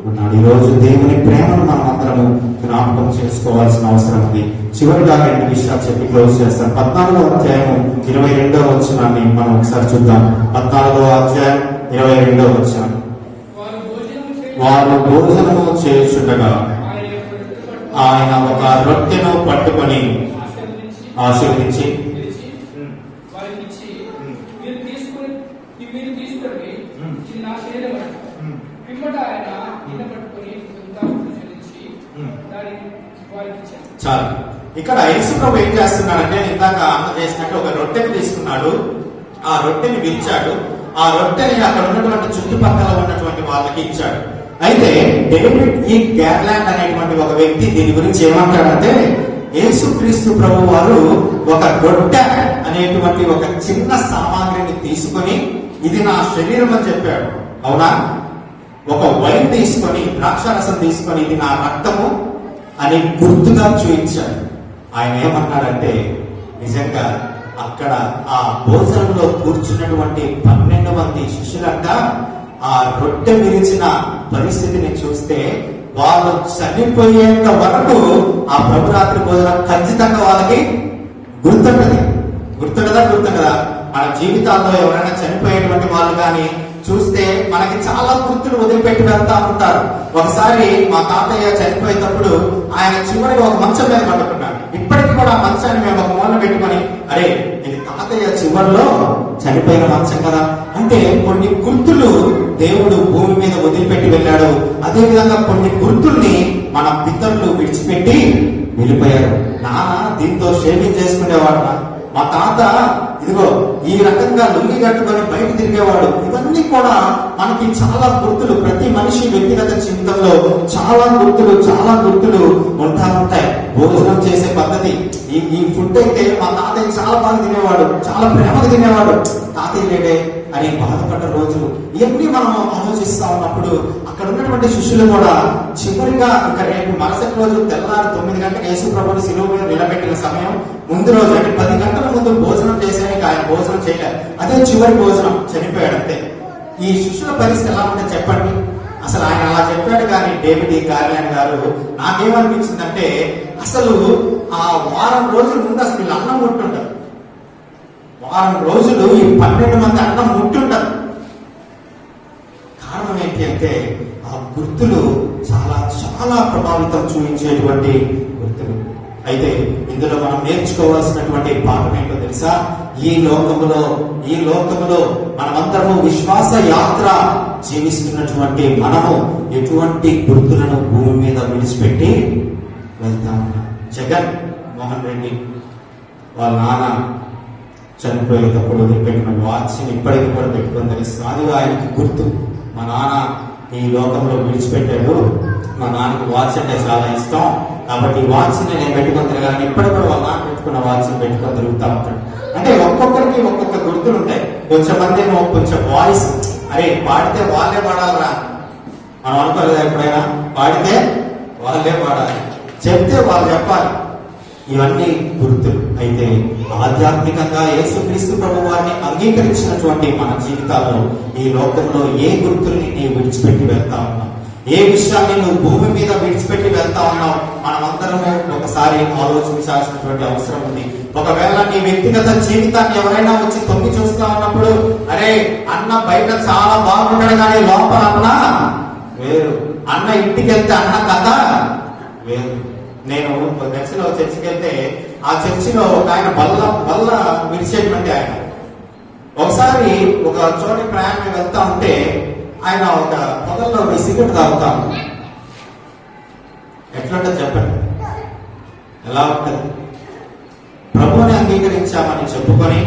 ఉన్నాడు. ఈ రోజు దేవుని ప్రేమను మనం అందరము జ్ఞాపకం చేసుకోవాల్సిన అవసరం ఉంది. చివరిగా 2 విషయాలు చెప్పి క్లోజ్ చేస్తాం. 14వ అధ్యాయం 22వ వచనాన్ని మనం ఒకసారి చూద్దాం. 14వ అధ్యాయం 22వ వచనం. వారు భోజనము చేయుచుండగా ఆయన ఒక రొట్టెను పట్టుకొని ఆశీర్వదించి దాన్ని వారికి ఇచ్చాను. చాలు. ఇక్కడ యేసు ప్రభు ఏం చేస్తున్నాడంటే, ఇందాక అన్న చేసినట్టు ఒక రొట్టెని తీసుకున్నాడు, ఆ రొట్టెని విరిచాడు, ఆ రొట్టెని అక్కడ ఉన్నటువంటి చుట్టుపక్కల ఉన్నటువంటి వాళ్ళకి ఇచ్చాడు. అయితే డేవిడ్ ఈ గ్యార్లాండ్ అనేటువంటి ఒక వ్యక్తి దీని గురించి ఏమంటాడంటే, యేసుక్రీస్తు ప్రభు వారు ఒక రొట్టె అనేటువంటి ఒక చిన్న సామాగ్రిని తీసుకొని ఇది నా శరీరం అని చెప్పాడు. అవునా? ఒక వైన్ తీసుకొని, ద్రాక్షారసం తీసుకొని ఇది నా రక్తము అని గుర్తుగా చూపించాడు. ఆయన ఏమన్నాడంటే, నిజంగా అక్కడ ఆ భోజనంలో కూర్చున్నటువంటి 12 మంది శిష్యులంట ఆ రొట్టె విరిచిన పరిస్థితిని చూస్తే వాళ్ళు చనిపోయేంత వరకు ఆ ప్రభురాత్రి భోజనం ఖచ్చితంగా వాళ్ళకి గుర్తుంటది. గుర్తుండదా? మన జీవితాల్లో ఎవరైనా చనిపోయేటువంటి వాళ్ళు కానీ చూస్తే మనకి చాలా గుర్తులు వదిలిపెట్టి వెళ్తా ఉంటారు. ఒకసారి మా తాతయ్య చనిపోయేటప్పుడు ఆయన చివరికి ఒక మంచం మీద పడుకున్నాడు. ఇప్పటికి కూడా ఆ మంచాన్ని మేము ఒక మూలన పెట్టుకొని, అరే ఇది తాతయ్య చివరిలో చనిపోయిన మంచం కదా అంటే కొన్ని గుర్తులు దేవుడు భూమి మీద వదిలిపెట్టి వెళ్ళాడు. అదే విధంగా కొన్ని గుర్తుల్ని మన పితరులు విడిచిపెట్టి వెళ్ళిపోయారు. నాన్న దీంతో షేవింగ్ చేసుకునేవాడు, మా తాత ఇదిగో ఈ రకంగా లుంగి కట్టుకొని బయట తిరిగేవాడు. ఇవన్నీ కూడా మనకి చాలా గుర్తులు. ప్రతి మనిషి వ్యక్తిగత చింతనలో చాలా గుర్తులు ఉంటా ఉంటాయి. భోజనం చేసే పద్ధతి, ఈ ఫుడ్ అయితే మా తాతయ్య చాలా బాగా తినేవాడు, చాలా ప్రేమగా తినేవాడు, తాతయ్య లేడే అని బాధపడ్డ రోజులు ఇవన్నీ మనం ఆలోచిస్తా ఉన్నప్పుడు అక్కడ ఉన్నటువంటి శిష్యులు కూడా చివరిగా ఇంకా రేపు మరుసటి రోజు తెల్లారి 9 గంటలకు యేసు ప్రభువుని శిలువ మీద నిలబెట్టిన సమయం ముందు రోజు అంటే 10 గంటల ముందు భోజనం చేసేందుకు ఆయన భోజనం చేయలేదు. అదే చివరి భోజనం, చనిపోయాడు అంతే. ఈ శిష్యుల పరిస్థితి ఎలా ఉంటే చెప్పండి. అసలు ఆయన అలా చెప్పాడు. కానీ డేవిడ్ గార్లాండ్ గారు నాకేమనిపించిందంటే, అసలు ఆ వారం రోజుల ముందు అసలు వీళ్ళు అన్నం ముట్టుంటారు. వారం రోజులు ఈ 12 మంది అన్నం ముట్టుంటారు. కారణం ఏంటి అంటే ఆ గుర్తులు చాలా ప్రభావితం చూపించేటువంటి గుర్తులు. అయితే ఇందులో మనం నేర్చుకోవాల్సినటువంటి పాఠం ఏంటో తెలుసా? ఈ లోకములో మనమందరము విశ్వాస యాత్ర జీవిస్తున్నటువంటి మనము ఎటువంటి గుర్తులను భూమి మీద విడిచిపెట్టి వెళ్తాం. జగన్ మోహన్ రెడ్డి వాళ్ళ నాన్న చనిపోయేటప్పుడు వదిలిపెట్టిన వాచ్ని ఇప్పటికి కూడా పెట్టుకొని తెలుస్తుంది. అది ఆయనకి గుర్తు. మా నాన్న ఈ లోకంలో విడిచిపెట్టాడు, మా నాన్నకి వాచ్ అంటే చాలా ఇష్టం, కాబట్టి ఈ వాచ్ని నేను పెట్టుకొని తిరగాలని ఇప్పటికి కూడా వాళ్ళ నాన్న పెట్టుకున్న వాచ్ని పెట్టుకొని తిరుగుతూ ఉంటాడు. అంటే ఒక్కొక్కరికి ఒక్కొక్క గుర్తులు ఉంటాయి. కొంచెమంది ఏమో కొంచెం వాయిస్, అరే పాడితే వాళ్ళే పాడాలరా, మనం అనుకోలేదు ఎప్పుడైనా, పాడితే వాళ్ళే పాడాలి, చెప్తే వాళ్ళు చెప్పాలి. ఇవన్నీ గుర్తులు. అయితే ఆధ్యాత్మికంగా యేసుక్రీస్తు ప్రభు వారిని అంగీకరించినటువంటి మన జీవితాల్లో ఈ లోకంలో ఏ గుర్తుల్ని నీవు విడిచిపెట్టి వెళ్తా ఉన్నావు, ఏ విషయాన్ని నువ్వు భూమి మీద విడిచిపెట్టి వెళ్తా ఉన్నావు, మనమందరము ఒకసారి ఆలోచించాల్సినటువంటి అవసరం ఉంది. ఒకవేళ నీ వ్యక్తిగత జీవితాన్ని ఎవరైనా వచ్చి తొంగి చూస్తా ఉన్నప్పుడు, అరే అన్న బయట చాలా బాగుంటాడు కానీ లోపల అన్న వేరు, అన్న ఇంటికి వెళ్తే అన్న కథ వేరు. నేను దక్షిణ చర్చికి వెళ్తే ఆ చర్చిలో ఒక ఆయన బల్ల విడిచేటువంటి ఆయన. ఒకసారి ఒక చోటి ప్రయాణం వెళ్తా ఉంటే ఆయన ఒక పొదల్లో సిగరెట్ తాగుతాను. ఎట్లుంటది చెప్పండి? ఎలా ఉంటది? ప్రభువుని అంగీకరించామని చెప్పుకొని,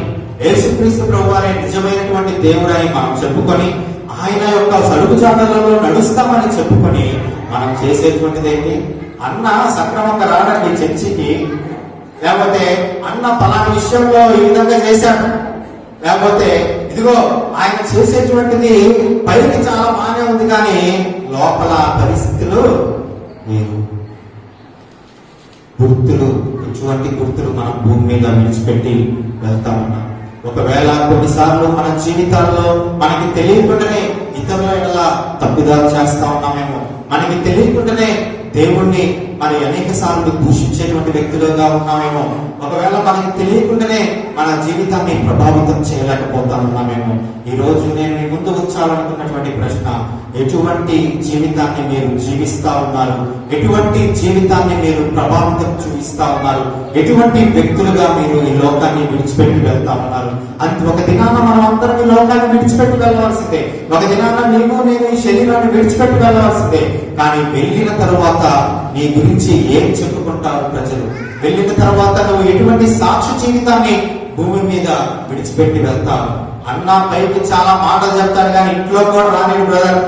యేసుక్రీస్తు ప్రభు వారే నిజమైనటువంటి దేవుడని మనం చెప్పుకొని, ఆయన యొక్క సలుగుజాడలలో నడుస్తామని చెప్పుకొని మనం చేసేటువంటిది ఏంటి? అన్న సక్రమంగా రావడానికి చర్చికి, లేకపోతే అన్న పలానా విషయంలో ఈ విధంగా చేశాడు, లేకపోతే ఇదిగో ఆయన చేసేటువంటిది పైకి చాలా బాగానే ఉంది కానీ లోపల పరిస్థితులు లేవు. గుర్తులు, ఇటువంటి గుర్తులు మనం భూమి మీద విడిచిపెట్టి వెళ్తా ఉన్నాం. ఒకవేళ కొన్నిసార్లు మన జీవితాల్లో మనకి తెలియకుండానే ఇతరుల ఎలా తప్పిదాలు చేస్తా ఉన్నామేమో, మనకి తెలియకుండానే దేవుణ్ణి మరి అనేక సార్లు దూషించేటువంటి వ్యక్తులుగా ఉన్నామేమో, ఒకవేళ మనకి తెలియకుండానే మన జీవితాన్ని ప్రభావితం చేయలేకపోతా ఉన్నామేమో. ఈ రోజు నేను మీ ముందు ఉంచాలనుకున్నటువంటి ప్రశ్న, ఎటువంటి జీవితాన్ని మీరు జీవిస్తా ఉన్నారు? ఎటువంటి జీవితాన్ని మీరు ప్రభావితం చూపిస్తా ఉన్నారు? ఎటువంటి వ్యక్తులుగా మీరు ఈ లోకాన్ని విడిచిపెట్టి వెళ్తా ఉన్నారు? అంత ఒక దినాన మనం అందరం ఈ లోకాన్ని విడిచిపెట్టి వెళ్ళవలసిందే. ఒక దినాన నేను ఈ శరీరాన్ని విడిచిపెట్టి వెళ్ళవలసిందే. కానీ వెళ్ళిన తరువాత నీ గురించి ఏం చెప్పుకుంటారు ప్రజలు? వెళ్ళిన తర్వాత నువ్వు ఎటువంటి సాక్షి జీవితాన్ని భూమి మీద విడిచిపెట్టి వెళ్తావు? అన్న పైకి చాలా మాటలు చెప్తాడు కానీ ఇంట్లో కూడా రాని బ్రదర్.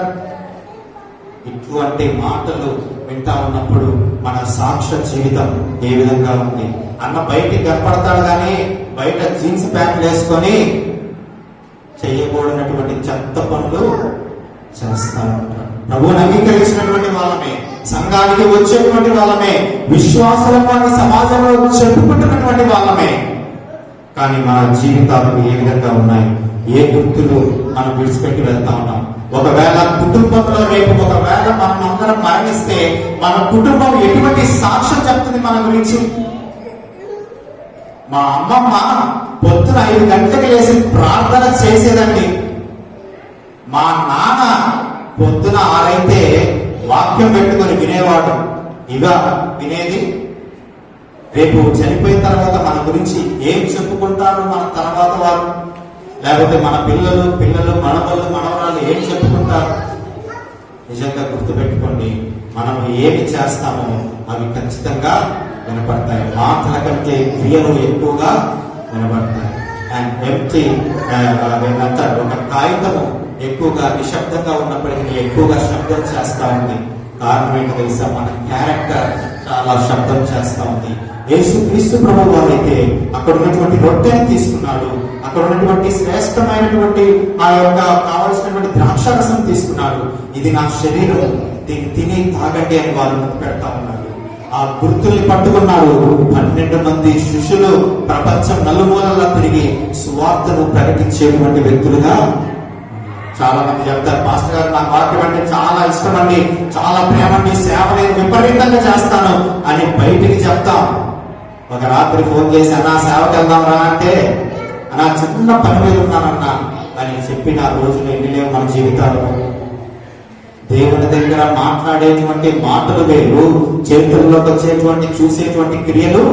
ఇటువంటి మాటలు వింటా ఉన్నప్పుడు మన సాక్ష్య జీవితం ఏ విధంగా ఉంది? అన్న బయటికి కనపడతాడు కానీ బయట జీన్స్ ప్యాంట్లు వేసుకొని చేయకూడనటువంటి చెత్త పనులు చేస్తా ఉంటాడు. ప్రభువుని అంగీకరించినటువంటి వాళ్ళమే, సంఘానికి వచ్చేటువంటి వాళ్ళమే, విశ్వాసాల సమాజంలో చెప్పుకుంటున్నటువంటి వాళ్ళమే, కానీ మన జీవితాలు ఏ విధంగా ఉన్నాయి? ఏ గుర్తులు మనం విడిచిపెట్టి వెళ్తా ఉన్నాం? ఒకవేళ కుటుంబంలో రేపు ఒకవేళ మనం అందరం మరణిస్తే మన కుటుంబం ఎటువంటి సాక్ష్యం చెప్తుంది మన గురించి? మా అమ్మమ్మ పొద్దున 5 గంటలకు లేచి ప్రార్థన చేసేదండి. మా నాన్న పొద్దున 6 అయితే వాక్యం పెట్టుకొని వినేవాడు. ఇక వినేది. రేపు చనిపోయిన తర్వాత మన గురించి ఏం చెప్పుకుంటారు మన తర్వాత వారు? లేకపోతే మన పిల్లలు మనవళ్ళు మనవరాళ్ళు ఏం చెప్పుకుంటారు? నిజంగా గుర్తుపెట్టుకోండి, మనం ఏమి చేస్తామో అవి ఖచ్చితంగా వినపడతాయి. మాటల కంటే క్రియలు ఎక్కువగా వినపడతాయి. అండ్ ఎంప్టీ ఒక కాగితము ఎక్కువగా నిశ్శబ్దంగా ఉన్నప్పటికీ ఎక్కువగా శబ్దం చేస్తా ఉంది. కారణం ఏంటో తెలుసా? మన క్యారెక్టర్ చాలా శబ్దం చేస్తా ఉంది. యేసుక్రీస్తు ప్రభువు వారైతే అక్కడ ఉన్నటువంటి రొట్టెని తీసుకున్నాడు, అక్కడ ఉన్నటువంటి శ్రేష్టమైనటువంటి ఆ యొక్క కావలసినటువంటి ద్రాక్షారసం తీసుకున్నాడు. ఇది నా శరీరం, దీన్ని తిని తాగండి అని వాళ్ళు ముందు పెడతా ఉన్నారు. ఆ గుర్తుల్ని పట్టుకున్నారు. 12 మంది శిష్యులు ప్రపంచం నలుమూలలా తిరిగి సువార్తను ప్రకటించేటువంటి వ్యక్తులుగా. చాలా మంది చెప్తారు, పాస్టర్ గారు నాకు వాక్యం అంటే చాలా ఇష్టం అండి, చాలా ప్రేమ అండి, సేవ నేను విపరీతంగా చేస్తాను అని బయటికి చెప్తాం. ఒక రాత్రి ఫోన్ చేసి అన్నా సేవకి వెళ్దాం రా అంటే, అన్నా చిన్న పని మీద ఉన్నానన్నా అని చెప్పిన రోజులు ఎన్ని లేవు మన జీవితాలు. దేవుని దగ్గర మాట్లాడేటువంటి మాటలు వేరు, చేతుల్లోకి వచ్చేటువంటి చూసేటువంటి క్రియలు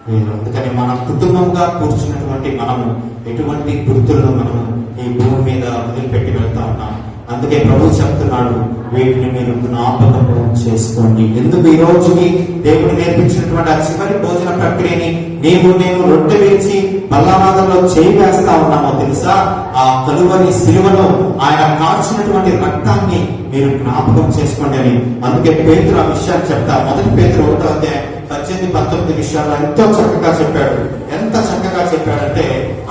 వేరు. అందుకని మన కుటుంబంగా కూర్చున్నటువంటి మనము ఎటువంటి గుర్తులను మనము ఈ భూమి మీద వదిలిపెట్టి వెళ్తా ఉన్నాం. అందుకే ప్రభు చెప్తున్నాడు, వీటిని మీరు జ్ఞాపకము చేసుకోండి. ఎందుకు ఈ రోజుకి దేవుడు నేర్పించినటువంటి ఆ చివరి భోజన ప్రక్రియని నేను రొట్టె విరిచి బల్లనాదంలో చేయి వేస్తా ఉన్నామో తెలుసా? ఆ కలువరి సిలువను ఆయన కాల్చినటువంటి రక్తాన్ని మీరు జ్ఞాపకం చేసుకోండి అని. అందుకే పేతురు ఆ విషయాన్ని చెప్తారు. మొదటి పేతురు 1వ అధ్యాయం 18-19 విషయాల్లో ఎంతో చక్కగా చెప్పాడు. ఎంత చక్కగా చెప్పాడంటే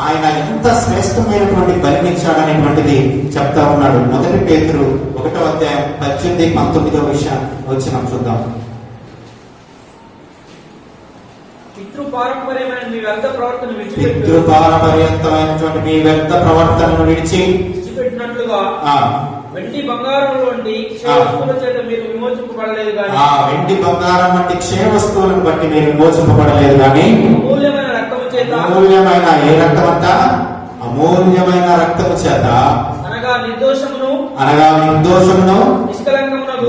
ఆయన ఎంత శ్రేష్టమైనటువంటి బలినిచ్చాడనేటువంటిది చెప్తా ఉన్నాడు. మొదటి పేతురు 1వ అధ్యాయం 18-19 విషయాన్ని వచ్చిన చూద్దాం. పితృపారంపర్యమైనటువంటి మీ వ్యర్థ ప్రవర్తనను విడిచిపెట్టినట్లుగా వెండి బంగారం వంటి వస్తువుల చేత మీరు విమోచింపబడలేదు కానీ, వెండి బంగారం వంటి క్షయ వస్తువులను బట్టి మీరు విమోచింపబడలేదు కానీ అమూల్యమైన రక్తము చేత, అమూల్యమైన ఏ రక్తం అంట? అమూల్యమైన రక్తము చేత, అనగా నిర్దోషమును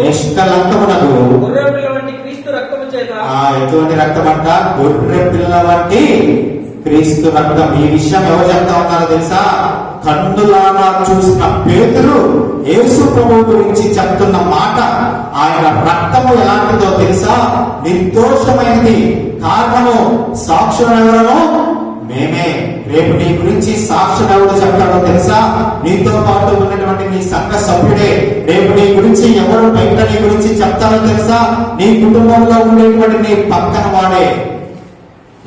నిష్కలంకమునకు గొర్రె పిల్ల వంటి క్రీస్తు రక్తము చేత. ఎటువంటి రక్తం అంట? గొర్రె పిల్ల వంటి క్రీస్తు రక్తం. ఈ విషయం ఎవరు చెప్తా ఉన్నారో తెలుసా? కన్నులారా చూసిన పేతురు యేసు ప్రభువు గురించి చెప్తున్న మాట. ఆయన రక్తము ఎలాంటిదో తెలుసా? నిర్దోషమైనది. కారణము సాక్షులు ఎవరను? మేమే. రేపు నీ గురించి సాక్ష్యం ఎవరు చెప్తాడో తెలుసా? నీతో పాటు ఉన్నటువంటి నీ సంఘ సభ్యుడే. రేపు నీ గురించి ఎవరు బయట నీ గురించి చెప్తారో తెలుసా? నీ కుటుంబంలో ఉండేటువంటి నీ పక్కన వాడే.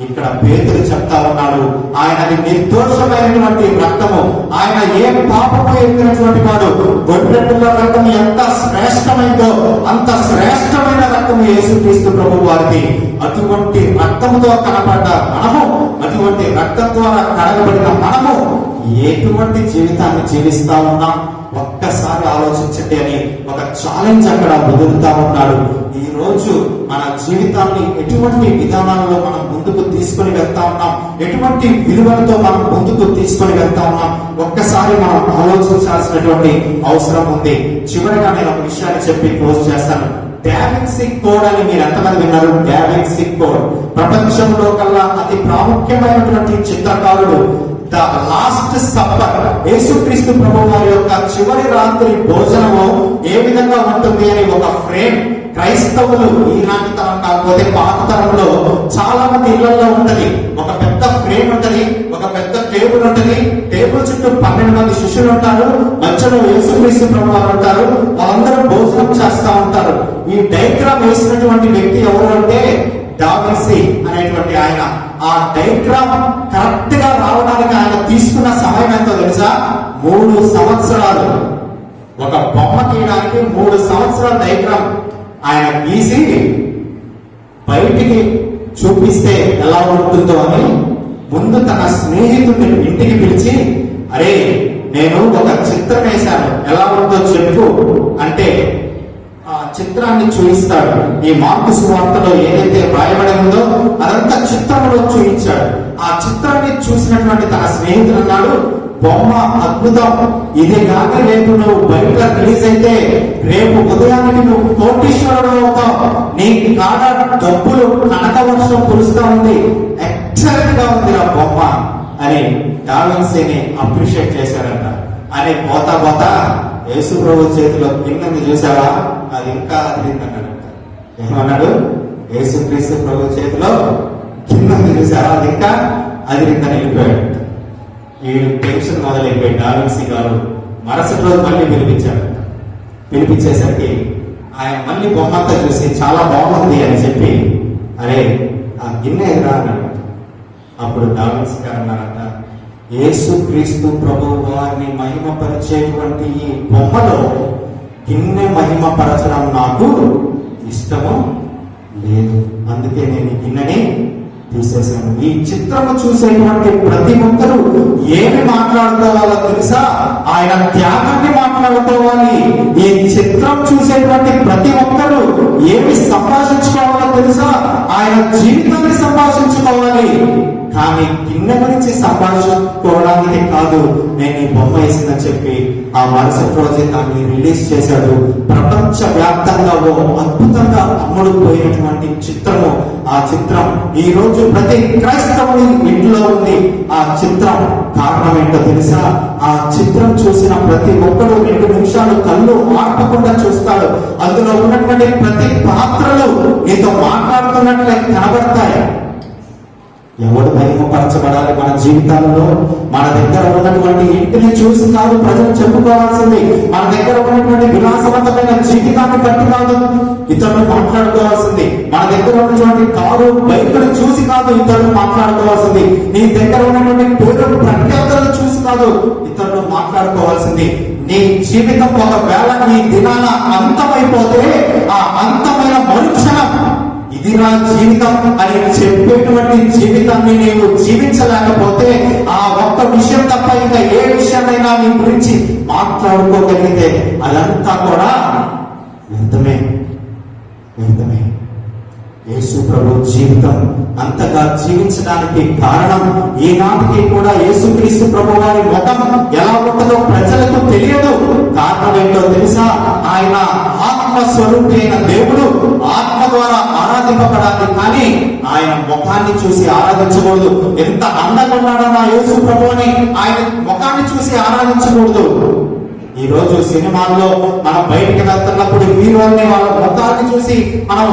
ఇక్కడ పేతురు చెప్తా ఉన్నాడు, ఆయనది నిర్దోషమైనటువంటి రక్తము. ఆయన ఏ పాపము ఎత్తినటువంటి వాడు. గొర్రెపిల్ల రక్తం ఎంత శ్రేష్టమైందో అంత శ్రేష్టమైన రక్తము యేసుక్రీస్తు ప్రభు వారిది. అటువంటి రక్తముతో కనపడ్డ మనము, అటువంటి రక్తం ద్వారా కడగబడిన మనము ఎటువంటి జీవితాన్ని జీవిస్తా ఉన్నాం? ఒక్కసారి ఆలోచించండి అని ఒక ఛాలెంజ్ అక్కడ వదులుతా ఉన్నాడు. ఈ రోజు మన జీవితాన్ని ఎటువంటి విధానాలలో మనం ముందుకు తీసుకొని వెళ్తా ఉన్నాం? ఎటువంటి విలువలతో మనం ముందుకు తీసుకొని వెళ్తా ఉన్నాం? ఒక్కసారి మనం ఆలోచించాల్సినటువంటి అవసరం ఉంది. చివరిగా నేను ఒక విషయాన్ని చెప్పి క్లోజ్ చేస్తాను. డావిన్సీ కోడ్ అని మీరు ఎంతమంది విన్నారు? డావిన్సీ కోడ్ ప్రపంచంలో కల్లా అతి ప్రాముఖ్యమైనటువంటి చిత్రకారుడు ద లాస్ట్ సప్పర్, యేసుక్రీస్తు ప్రభు వారి యొక్క చివరి రాత్రి భోజనము ఏ విధంగా ఉంటుంది అని ఒక ఫ్రేమ్ క్రైస్తవులు ఈనాటి తరం కాకపోతే పాత తరంలో చాలా మంది ఇళ్లలో ఉంటది. ఒక పెద్ద ఫ్రేమ్ ఉంటది, ఒక పెద్ద టేబుల్ ఉంటది. టేబుల్ చుట్టూ 12 మంది శిష్యులు ఉంటారు, మధ్యలో యేసుక్రీస్తు ప్రభు వారు ఉంటారు. వాళ్ళందరూ భోజనం చేస్తా ఉంటారు. ఈ డయాగ్రామ్ వేసినటువంటి వ్యక్తి ఎవరు అంటే డా విన్సీ అనేటువంటి ఆయన. ఆ డయాగ్రామ్ కరెక్ట్ గా రావడానికి ఆయన తీసుకున్న సమయం ఎంతో తెలుసా? 3 సంవత్సరాలు. ఒక బొమ్మ గీయడానికి 3 సంవత్సరాల డయాగ్రామ్ ఆయన గీసి బయటికి చూపిస్తే ఎలా ఉంటుందో అని ముందు తన స్నేహితుడిని ఇంటికి పిలిచి, అరే నేను ఒక చిత్రం వేశాను, ఎలా ఉందో చెప్పు అంటే ఆ చిత్రాన్ని చూపిస్తాడు. ఈ మార్కు సువార్తలో ఏదైతే రాయబడి ఉందో అదంతా చిత్రంలో చూపించాడు. ఆ చిత్రాన్ని చూసినటువంటి తన స్నేహితుడు అన్నాడు, బొమ్మ అద్భుతం, ఇది కాక రేపు నువ్వు బయట రిలీజ్ అయితే రేపు ఉదయానికి నువ్వు కోటీశ్వరుడు అవుతావు, నీ కాడ డబ్బులు కనక వర్షం కురుస్తా ఉంది, ఎక్సలెంట్ గా ఉంది ఆ బొమ్మ అని డా విన్సీని అప్రిషియేట్ చేశారంట. అని పోతా యేసు ప్రభు చేతిలో కిందని చూసావా, అది ఇంకా అదిరిందన్నాడంట. ఏమన్నాడు? యేసుక్రీస్తు ప్రభు చేతిలో కిందని చూసావా, అది ఇంకా అదిరిందని వెళ్ళిపోయాడు. ఈ టెన్షన్ మొదలైపోయి డా విన్సీ గారు మరుసటి రోజు మళ్ళీ పిలిపించాడంట. పిలిపించేసరికి ఆయన మళ్ళీ బొమ్మంతా చూసి చాలా బాగుంది అని చెప్పి, అరే ఆ గిన్నె ఎదురా అన్నాడు. అప్పుడు డా విన్సీ గారు అన్నారంట, యేసుక్రీస్తు ప్రభు వారిని మహిమపరిచేటువంటి ఈ బొమ్మలో గిన్నె మహిమపరచడం నాకు ఇష్టము లేదు, అందుకే నేను ఈ గిన్నెని తీసేశాను. ఈ చిత్రము చూసేటువంటి ప్రతి ఒక్కరూ ఏమి మాట్లాడుకోవాలో తెలుసా? ఆయన త్యాగాన్ని మాట్లాడుకోవాలి. ఈ చిత్రం చూసేటువంటి ప్రతి ఒక్కరూ ఏమి సంభాషించుకోవాలో తెలుసా? ఆయన జీవితాన్ని సంభాషించుకోవాలి. కానీ గిన్నె గురించి సంభాషించుకోవడానికి కాదు నేను ఈ బొమ్మ వేసిందని చెప్పి ఆ మరుసటి రోజే దాన్ని రిలీజ్ చేశాడు. ప్రపంచ వ్యాప్తంగా ఓ అద్భుతంగా అమ్ముడు పోయినటువంటి చిత్రము. ఆ చిత్రం ఈ రోజు ప్రతి క్రైస్తవుని ఇంట్లో ఉంది. ఆ చిత్రం కారణం ఏంటో తెలుసా? ఆ చిత్రం చూసిన ప్రతి ఒక్కరు 2 నిమిషాలు కళ్ళు ఆర్పకుండా చూస్తాడు. అందులో ఉన్నటువంటి ప్రతి పాత్రలు నీతో మాట్లాడుతున్నట్లే కనబడతాయి. ఎవడు మహిమపరచబడాలి మన జీవితాలలో? మన దగ్గర ఉన్నటువంటి ఇంటిని చూసి కాదు ప్రజలు చెప్పుకోవాల్సింది, మన దగ్గర ఉన్నటువంటి విలాసవంతమైన జీవితాన్ని బట్టి కాదు ఇతరులు మాట్లాడుకోవాల్సింది, మన దగ్గర ఉన్నటువంటి కారు బైకులు చూసి కాదు ఇతరులు మాట్లాడుకోవాల్సింది, నీ దగ్గర ఉన్నటువంటి పేరు ప్రఖ్యాతలను చూసి కాదు ఇతరులు మాట్లాడుకోవాల్సింది. నీ జీవితం ఒకవేళ నీ దినాన అంతమైపోతే ఆ అంతమైన మరుక్షణం ఇది నా జీవితం అని చెప్పేటువంటి జీవితాన్ని నీవు జీవించలేకపోతే ఆ ఒక్క విషయం తప్ప ఇంకా ఏ విషయమైనా నీ గురించి మాట్లాడుకోగలిగితే అదంతా కూడా వ్యర్థమే. యేసు ప్రభు జీవితం అంతగా జీవించడానికి కారణం ఈనాటికి కూడా యేసుక్రీస్తు ప్రభు వారి ముఖం ఎలా ఉంటుందో ప్రజలకు తెలియదు. కారణం ఏంటో తెలుసా? ఆయన ఆత్మస్వరూపి అయిన దేవుడు, ఆత్మ ద్వారా ఆరాధింపబడాలి కానీ ఆయన ముఖాన్ని చూసి ఆరాధించకూడదు. ఎంత అందంగా ఉన్నాడో నా యేసు ప్రభు అని ఆయన ముఖాన్ని చూసి ఆరాధించకూడదు. ఈ రోజు సినిమాల్లో మనం బయటికి వెళ్తున్నప్పుడు హీరోల్ని వాళ్ళ ముఖాన్ని చూసి మనం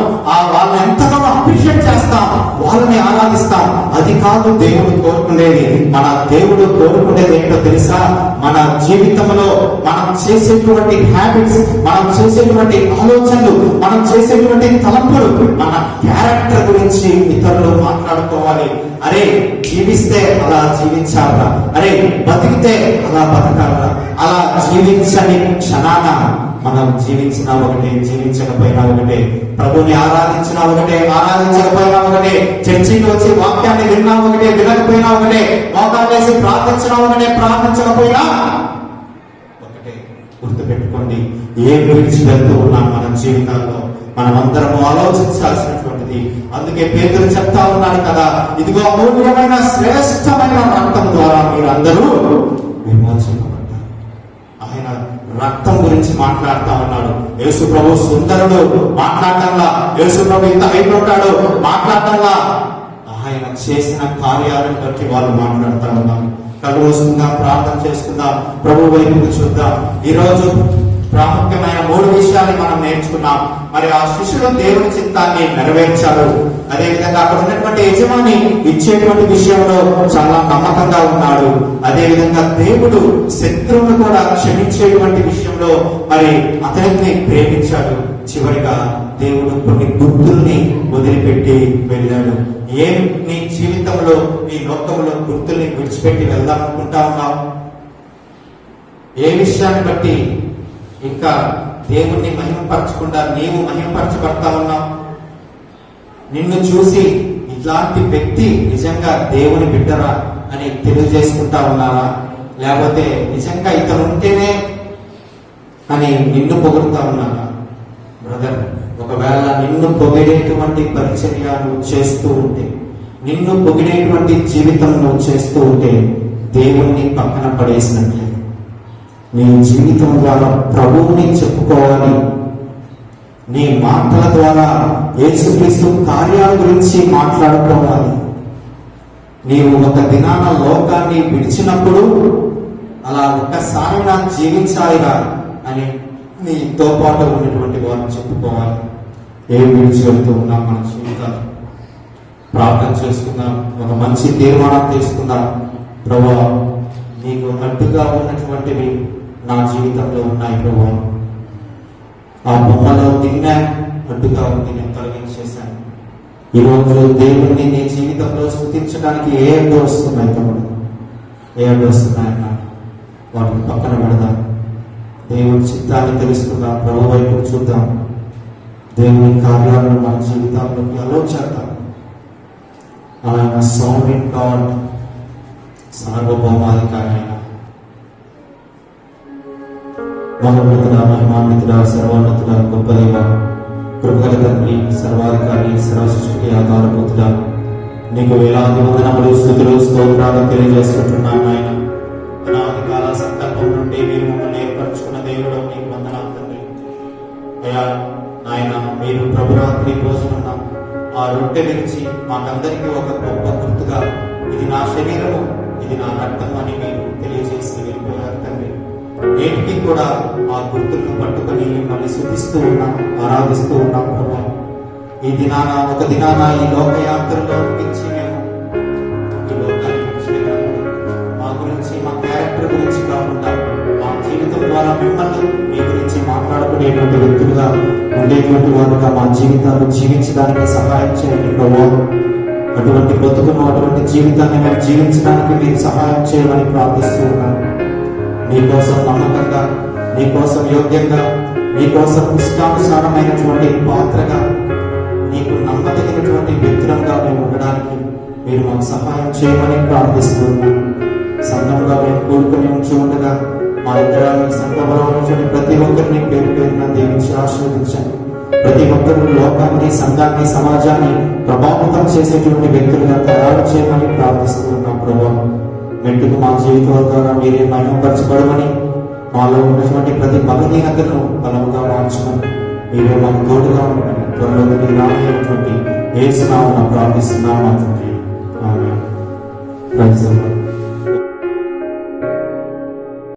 వాళ్ళని ఎంతగానో అప్రిషియేట్ చేస్తాం, వాళ్ళని ఆరాధిస్తాం. అది కాదు దేవుడు కోరుకునేది. మన దేవుడు కోరుకునేది ఏంటో తెలుసా? మన జీవితంలో మనం చేసేటువంటి హ్యాబిట్స్, మనం చేసేటువంటి ఆలోచనలు, మనం చేసేటువంటి తలంపులు, మన క్యారెక్టర్ గురించి ఇతరులు మాట్లాడుకోవాలి. అరే జీవిస్తే అలా జీవించాలా, అరే బతికితే అలా బతకాలా, అలా జీవించని క్షణాన మనం జీవించినా ఒకటే, జీవించకపోయినా ఒకటే, ప్రభుని ఆరాధించినా ఒకటే, ఆరాధించకపోయినా ఒకటే, చర్చికి వచ్చి వాక్యాన్ని విన్నా ఒకటే, వినకపోయినా ఒకటే, మోకాలు వేసి ప్రార్థించినా ఒకటే, ప్రార్థించకపోయినా ఒకటే. గుర్తుపెట్టుకోండి, ఏం విడిచి వెళ్తూ ఉన్నాం మన జీవితాల్లో మనమందరం ఆలోచించాల్సినటువంటిది. అందుకే పేతురు చెప్తా ఉన్నాడు కదా, ఇదిగో అమూల్యమైన శ్రేష్టమైన రక్తం ద్వారా మీరందరూ విమోచింపబడ్డారు. ఆయన రక్తం గురించి మాట్లాడుతా ఉన్నాడు. యేసు ప్రభు సుందరుడు మాట్లాడటంలా, యేసు ప్రభు ఇంత హైట్ ఉంటాడు మాట్లాడటంలా, ఆయన చేసిన కార్యాలను బట్టి వాళ్ళు మాట్లాడుతూ ఉన్నారు. కళ్ళు మూసుకుందాం, ప్రార్థన చేసుకుందాం, ప్రభు వైపుకు చూద్దాం. ఈ రోజు ప్రాముఖ్యమైన 3 విషయాన్ని మనం నేర్చుకున్నాం. మరి ఆ శిష్యుడు దేవుని చిత్తాన్ని నెరవేర్చారు. అదేవిధంగా అక్కడ ఉన్నటువంటి యజమాని ఇచ్చేటువంటి విషయంలో చాలా నమ్మకంగా ఉన్నాడు. అదేవిధంగా దేవుడు శత్రువును కూడా క్షమించేటువంటి విషయంలో మరి అతనిని ప్రేమించాడు. చివరిగా దేవుడు కొన్ని గుర్తుల్ని వదిలిపెట్టి వెళ్ళాడు. ఏం నీ జీవితంలో ఈ లోకంలో గుర్తుల్ని విడిచిపెట్టి వెళ్దాం అనుకుంటా ఉన్నావు? ఏ విషయాన్ని బట్టి ఇంకా దేవుణ్ణి మహిమపరచకుండా నీవు మహిమపరచబడతా ఉన్నావు? నిన్ను చూసి ఇట్లాంటి వ్యక్తి నిజంగా దేవుని బిడ్డరా అని తెలియజేసుకుంటా ఉన్నారా? లేకపోతే నిజంగా ఇతను ఉంటేనే అని నిన్ను పొగుడుతా ఉన్నారా? బ్రదర్, ఒకవేళ నిన్ను పొగిడేటువంటి పరిచర్య నువ్వు చేస్తూ ఉంటే, నిన్ను పొగిడేటువంటి జీవితం నువ్వు చేస్తూ ఉంటే దేవుణ్ణి పక్కన పడేసినట్లే. నీ జీవితం ద్వారా ప్రభువుని చెప్పుకోవాలి. నీ మాటల ద్వారా యేసుక్రీస్తు కార్యాల గురించి మాట్లాడుకోవాలి. నీవు ఒక దినాన లోకాన్ని విడిచినప్పుడు అలా ఒక్కసారి నాకు జీవించాలిగా అని నీతో పాటు ఉన్నటువంటి వారిని చెప్పుకోవాలి. ఏం విడిచి వెళ్తూ ఉన్నాం మన జీవితాలు? ప్రార్థన చేసుకుందాం, ఒక మంచి తీర్మానం తీసుకుందాం. ప్రభువా, నీకు అడ్డుగా ఉన్నటువంటివి నా జీవితంలో ఉన్నాయి ప్రభువా. ఆ బొమ్మలో నిన్నే అడ్డుగా ఉంది, నేను తొలగించేశాను. ఈరోజు దేవుణ్ణి నీ జీవితంలో స్తుతించడానికి ఏ అడ్డు వస్తున్నాయి తమ్ముడు? ఏ అడ్డు వస్తున్నాయన్న వాటిని పక్కన పెడదాం. దేవుని చిత్తాన్ని తెలుసుకుందాం, ప్రభు వైపు చూద్దాం. దేవుని కార్యాలను మన జీవితాల్లోకి అలో చేద్దాం. ఆయన సౌండింగ్ గాడ్, సార్వభౌమాధికారి అయిన మహోన్నతుడ, మహిమాన్వితుడ, సర్వోన్నతుడ, గొప్ప దేవ, కృపగల తండ్రి, సర్వాధికారి, సర్వసృష్టికి ఆధారభూతుడ, నీకు వేలాది వందనములు, స్తుతులు, స్తోత్రాలు తెలియజేస్తుంటున్నాను. ఆయన అనాది కాల సంకల్పం నుండి మీరు మమ్మల్ని ఏర్పరచుకున్న దేవుడు, నీకు వందనాలు తండ్రి. అయ్యా నాయన, మీరు ప్రభురాత్రి భోజనం ఆ రొట్టె నుంచి మాకందరికీ ఒక గొప్ప గుర్తుగా, ఇది నా శరీరము, ఇది నా రక్తం అని మీరు తెలియజేసి వెళ్ళిపోయారు తండ్రి. నేటికి కూడా ఆ గుర్తులను పట్టుకొని మిమ్మల్ని స్తుతిస్తూ ఉన్నాం, ఆరాధిస్తూ ఉన్నాం ప్రభా. ఈ దినాన ఒక దినాన ఈ లోకయాత్రలో నుంచి మేము ఈ లోకాన్ని విడిచిపెట్టాము. మా గురించి, మా క్యారెక్టర్ గురించి కాకుండా మా జీవితం ద్వారా మిమ్మల్ని మీ గురించి మాట్లాడుకునేటువంటి వ్యక్తులుగా ఉండేటువంటి వారుగా మా జీవితాలు జీవించడానికి సహాయం చేయండి ప్రభా. అటువంటి బ్రతుకును, అటువంటి జీవితాన్ని మేము జీవించడానికి మీరు సహాయం చేయమని ప్రార్థిస్తూ ఉన్నాను. నీకోసం నమ్మకంగా, నీకోసం యోగ్యంగా, నీకోసం ఇష్టానుసారమైనటువంటి పాత్రగా, నీకు నమ్మదగినటువంటి వ్యక్తులంగా మేము ఉండడానికి మీరు మాకు సహాయం చేయమని ప్రార్థిస్తూ ఉన్నాం. సంఘంగా మేము కూడుకుని ఉంచి ఉండగా మా ఇద్దరు సంఘంలో నుంచి ప్రతి ఒక్కరిని పేరు పేరున దీవించి ఆశీర్వదించండి. ప్రతి ఒక్కరు లోకాన్ని, సంఘాన్ని, సమాజాన్ని ప్రభావితం చేసేటువంటి వ్యక్తులుగా తయారు చేయమని ప్రార్థిస్తూ ఉన్నాం ప్రభావం. వెంటకు మా జీవితాల ద్వారా మీరే మహిమపరచబడమని, మాలో ఉన్నటువంటి ప్రతి బలహీనతను బలముగా మార్చుకొని మీరే మాకు తోడుగా ఉండమని త్వరలో రానటువంటి యేసు నామమున ప్రార్థిస్తున్నాము తండ్రి.